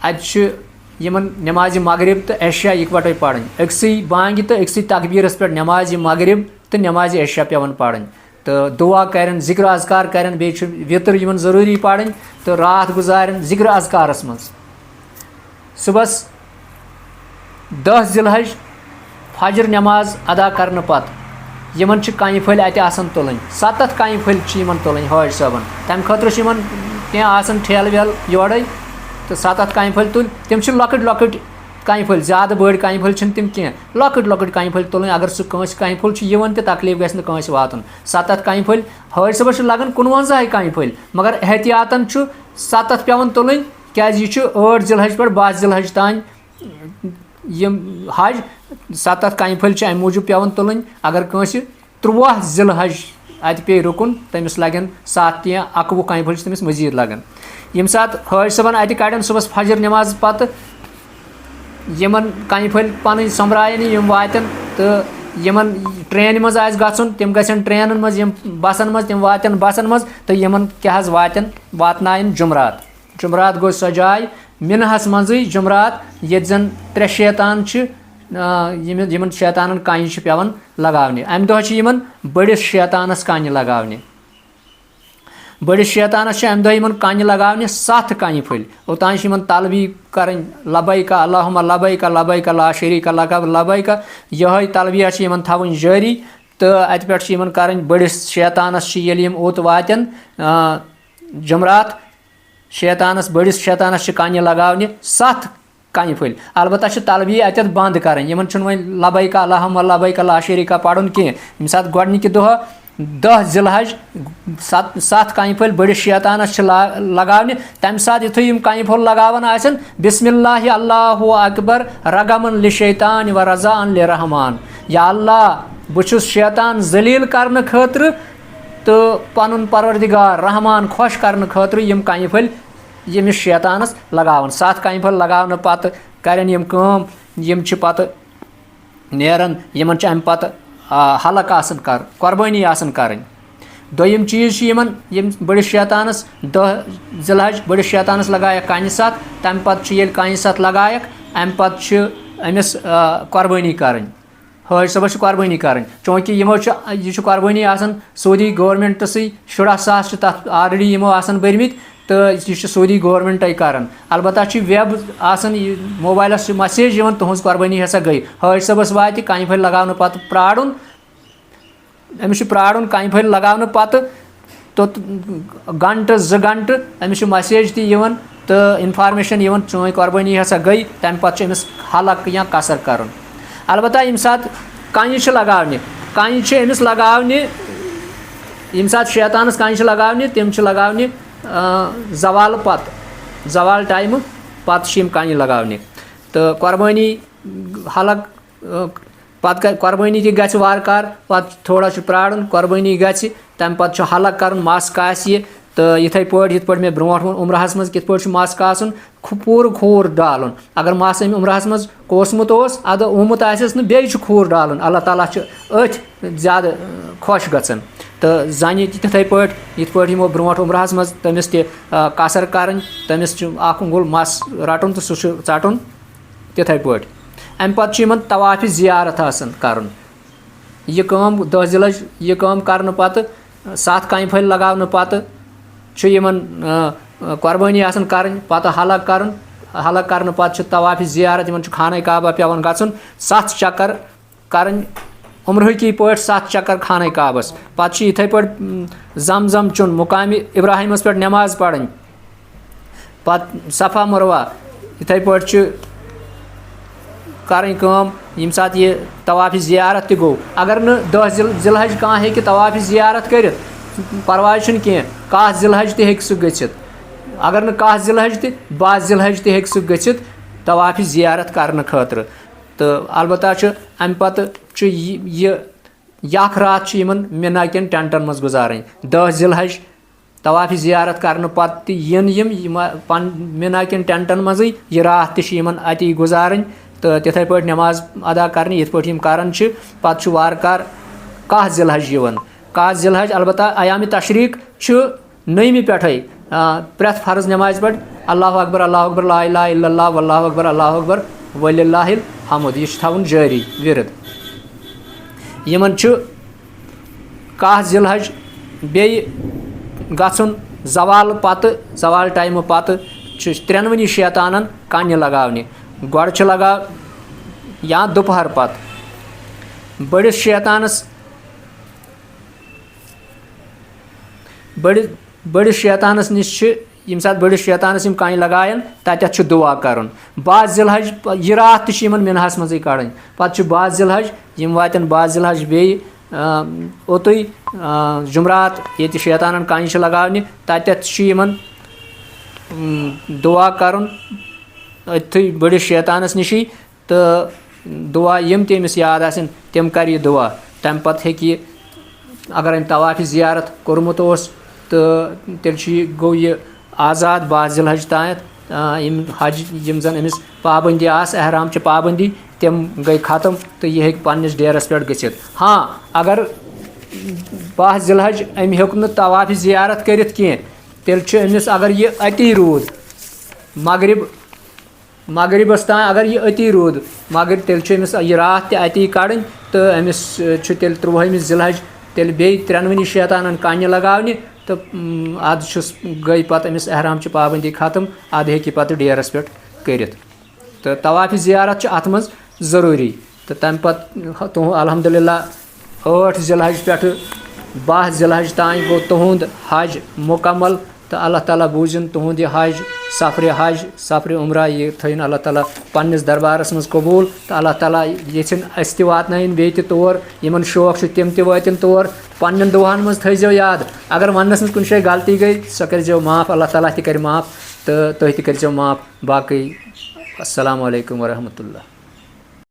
اَتہِ چھُ یِمن نٮ۪مازِ مغرب تہٕ عشاء اِکوٹے پرٕنۍ. أکسٕے بانگہِ تہٕ أکسٕے تقبیٖرس پٮ۪ٹھ نٮ۪مازِ مغرب تہٕ نٮ۪مازِ عشاء پیوان پرٕنۍ. تہٕ دُعا کرن, ذِکر اذکار کرن. بیٚیہِ چھُ وِتر یِمن ضروٗری پرٕنۍ تہٕ راتھ گُزارن ذِکر اذکارس منٛز. صُبحس 10 ذی الحج فجر نٮ۪ماز ادا کرنہٕ پتہٕ یِمن چھِ کنہِ پھٔلۍ اَتہِ آسان تُلٕنۍ. 7 کنہِ پھٔلۍ چھِ یِمن تُلٕنۍ حٲج صٲبن. تَمہِ خٲطرٕ چھِ یِمن کینٛہہ آسان ٹھیلہٕ ویلہٕ یورے تہٕ 7 کنہِ پھٔلۍ تُلۍ. تِم چھِ لۄکٕٹۍ لۄکٕٹۍ کنہِ پھٔلۍ, زیادٕ بٔڑۍ کنہِ پھٔلۍ چھِنہٕ تِم کینٛہہ. لۄکٕٹۍ لۄکٕٹۍ کنہِ پھٔلۍ تُلٕنۍ. اگر سُہ کٲنٛسہِ کنہِ پھوٚل چھُ یِوان تہِ تکلیٖف گژھِ نہٕ کٲنٛسہِ واتُن. 7 کنہِ پھٔلۍ. حٲج صٲبس چھِ لگان 51 کنہِ پھٔلۍ مگر احتیاطن چھُ 7 پیوان تُلٕنۍ کیٛازِ یہِ چھُ 8 ذی الحج پٮ۪ٹھ 12 ذی الحج تانۍ یِم حج. 7 کنہِ پھٔلۍ چھِ امہِ موٗجوٗب پیوان تُلٕنۍ. اگر کٲنٛسہِ 13 ذی الحج اَتہِ پیٚیہِ رُکُن تٔمِس لگن 7 یا 21 کنہِ پھٔلۍ چھِ تٔمِس مٔزیٖد لگان. ییٚمہِ ساتہٕ حٲج صٲبن اَتہِ کڑن صُبحس فجر نٮ۪ماز پتہٕ یِمن کنہِ پھٔلۍ پنٕنۍ سۄمبراین یِم واتن تہٕ یِمن ٹرٛینہِ منٛز آسہِ گژھُن تِم گژھن ٹرٛینن منٛز, یِم بسن منٛز تِم واتن بسن منٛز تہٕ یِمن کیٛاہ حظ واتناین جُمرات. جُمرات گوٚو سۄ جاے مِنہس منٛزٕے جُمرات ییٚتہِ زن 3 شیطان چھِ. یِمن شیطانن کنہِ چھِ پیوان لگاونہِ. امہِ دۄہ چھِ یِمن بٔڑِس شیطانس کنہِ لگاونہِ. بٔڑِس شیطانس چھِ امہِ دۄہ یِمن کنہِ لگاونہِ 7 کنہِ پھٔلۍ. اوٚتانۍ چھِ یِمن تلبی کرٕنۍ لبیک اللہُمہ لبیک لبیک لا شریٖک لک لبیک. یِہوے تلبیہ چھِ یِمن تھاوٕنۍ جٲری تہٕ اَتہِ پٮ۪ٹھ چھِ یِمن کرٕنۍ بٔڑِس شیطانس چھِ ییٚلہِ یِم اوٚت واتن جُمرات شیطانس بٔڑِس شیطانس چھِ کنہِ لگاونہِ 7 کنہِ پھٔلۍ. البتہ چھِ تلبیہ اَتٮ۪تھ بنٛد کرٕنۍ. یِمن چھُنہٕ وۄنۍ لبیک اللہُمہ لبیک لا شریٖک پرُن کینٛہہ. ییٚمہِ ساتہٕ گۄڈنِکہِ دۄہ 10 ذی الحج 7 کنہِ پھٔلۍ بٔڑِس شیطانس چھِ لگاونہِ. تمہِ ساتہٕ یِتھُے یِم کنہِ پھوٚل لگاوان آسن بسم اللہ اللہ اکبر رگمن لِشیطان و رضان لِرحمان. یا اللہ بہٕ چھُس شیطان ذلیٖل کرنہٕ خٲطرٕ تہٕ پنُن پروردگار رحمان خۄش کرنہٕ خٲطرٕ یِم کنہِ پھٔلۍ ییٚمِس شیطانس لگاوان. 7 کنہِ پھٔلۍ لگاونہٕ پتہٕ کرن یِم کٲم. یِم چھِ پتہٕ نیرن. یِمن چھِ امہِ پتہٕ حلق آسان کرُن, قۄربٲنی آسان کرٕنۍ. دوٚیِم چیٖز چھُ یِم بٔڑِس شیطانس 10 ذی الحج بٔڑِس شیطانس لگایکھ کنہِ 7. تمہِ پتہٕ چھِ ییٚلہِ کنہِ 7 لگایکھ امہِ پتہٕ چھِ أمِس قۄربٲنی کرٕنۍ. حٲج صٲبس چھِ قۄربٲنی کرٕنۍ. چوٗنٛکہِ یِمو چھُ یہِ چھُ قۄربٲنی آسان سعوٗدی گورمینٹسٕے. 16,000 چھِ تتھ آلریڈی یِمو آسان بٔرمٕتۍ تہٕ یہِ چھُ سعوٗدی گورمینٹے کران. البتہ چھِ ویب آسان موبایلس چھِ مسیج یِوان تُہنٛز قۄربٲنی ہسا گٔے. حٲج صٲبس واتہِ کنہِ پھٔلۍ لگاونہٕ پتہٕ پرارُن. أمِس چھُ پرارُن کنہِ پھٔلۍ لگاونہٕ پتہٕ توٚت 1 2 گنٹہٕ. أمِس چھِ مسیج تہِ یِوان تہٕ انفارمیشن یِوان چٲنۍ قۄربٲنی ہسا گٔے. تمہِ پتہٕ چھُ أمِس حلق یا قصر کرُن. البتہ ییٚمہِ ساتہٕ کنہِ چھِ لگاونہِ کنہِ چھِ أمِس لگاونہِ ییٚمہِ ساتہٕ شیطانس کنہِ چھِ لگاونہِ تِم چھِ لگاونہِ زوال پتہٕ, زوال ٹایمہٕ پتہٕ چھِ یِم کنہِ لگاونہِ. تہٕ قۄربٲنی حلق پتہٕ قۄربٲنی تہِ گژھِ وارٕ کارٕ. پتہٕ تھوڑا چھُ پرارُن قۄربٲنی گژھِ. تمہِ پتہٕ چھُ حلق کرُن. مس کاسہِ تہٕ یِتھٕے پٲٹھۍ یِتھ پٲٹھۍ مےٚ برونٛٹھ ووٚن عمرہس منٛز کِتھ پٲٹھۍ چھُ مس کاسُن. پوٗرٕ کھوٗر ڈالُن. اگر مس أمۍ عمرہس منٛز کوسمُت اوس اَدٕ اومُت آسٮ۪س نہٕ بیٚیہِ چھُ کھوٗر ڈالُن. اللہ تعالیٰ چھُ أتھۍ زیادٕ خۄش گژھان. तो जानी तिथे पट यिथ पट यमो ब्रोट उम्रहस मज तमिस ते कसर करन तमिस अंगुल मस रटन तो सह चटन तिथे पट अम पत तवाफ जियारत कर यह 10 जिलहज यह कर पत 7 कान फल लगाने पत कुर्बानी कर पत हलक कर हलक कर पत तवाफ जियारत इन खाना काबा पेवन गन 7 चक्कर कर उम्र की पट 7 चक्कर खाना काबस पत इथे पट जम जम चुन मुकाम इब्राहिमस पे नमाज पढ़न पत सफ़ा मरवा इथे पट कर यम सात यह तवाफ जियारत त गो अगर न 10 जिलहज कह हे तवाफ जियारत कर परवाह कह 10 जिलहज तह सह गच्छित अगर न 10 जिलहज त 12 जिलहज तह सह गच्छित तवाफ जियारत करने खतर तो अलबत्ता अम पत यह रात मिना कन टेंटन मज गुजारें 10 जिलहज तवाफ जियारत करने पत मिना कन टेंटन मज यह रात अति गुजारें तो तिथे पट नमाज अदा करनी यिथ पट करान पत वारकार 10 जिलहज 10 जिलहज अलबत्ता अयाम तशरीक नईमि पे प्रेथ फर्ज नमाज पे अल्लाह अकबर ला इलाहा इल्लल्लाह वल्लाहु अकबर अल्लाहु अकबर वलिल्लाहिल हम्द यह थवन जारी विरद यमन 10 जिलहज बे गन जवाल पत जवाल टाइम पत 3 शैतानन कन्न लगाने गोड़ लगा या दोपहर पत बड़िस शैतानस बड़िस शैतानस निश यम सात बड़िस शैतानस कन्न लगायन तत दुआ कर 12 जिलहज यह रात तमन मिनहस मज कड़न पत 12 जिलहज यम वातन 12 जिलहज बे ओतु जुमरात ये शैतानन कन्न लगाने तत दुआ कर अथी बड़िस शैतानस निशी तो दुआ यम तमिस याद आसन तम कर यह दुआ तम पत हे अगर अम तवाफ जियारत कोर्मुत तो तेल गो यह आज़ाद 12 जिलहज तायत हज यम जन अमिस पाबंदी एहराम पाबंदी तम गई ख़त्म तो यह हे पन्निस डेरस पे गच्छित हाँ अगर 12 जिलहज अम हेक न तवाफ जियारत करित कह तेल अमिस अगर यह अति रूद मगरिबस तान अगर यह अति रूद मगर तेल अमिस यह रात अति कड़न तो अमिस तेल 13 जिलहज तेल बे 3 शैतानन कन्न लगाने तो अद गई पत अमिस एहराम पाबंदी ख़त्म अद हे पत डेरस पे करित तो तवाफ जियारत अत मज ज़रूरी तो तम पत अल्हम्दुलिल्लाह 8 जिलहज पे 12 जिलहज तान गो तुहुंद हज मुकम्मल तो अल्लाह ताला बूझन तुहुंद यह हज सफ़र उम्रा यह थन अल्लाह ताला पन्निस दरबारस मज कबूल तो अल्लाह ताला यन अस वातन बे तौर यमन शौक तम वातन तौर पन्न दुआन मज थो याद अगर वनस मज कुछ शे गलती गई सो कर माफ़ अल्लाह ताला कर माफ़ तो तुह तह कर माफ़ बाकी अस्सलामु अलैकुम वरहमतुल्लाह।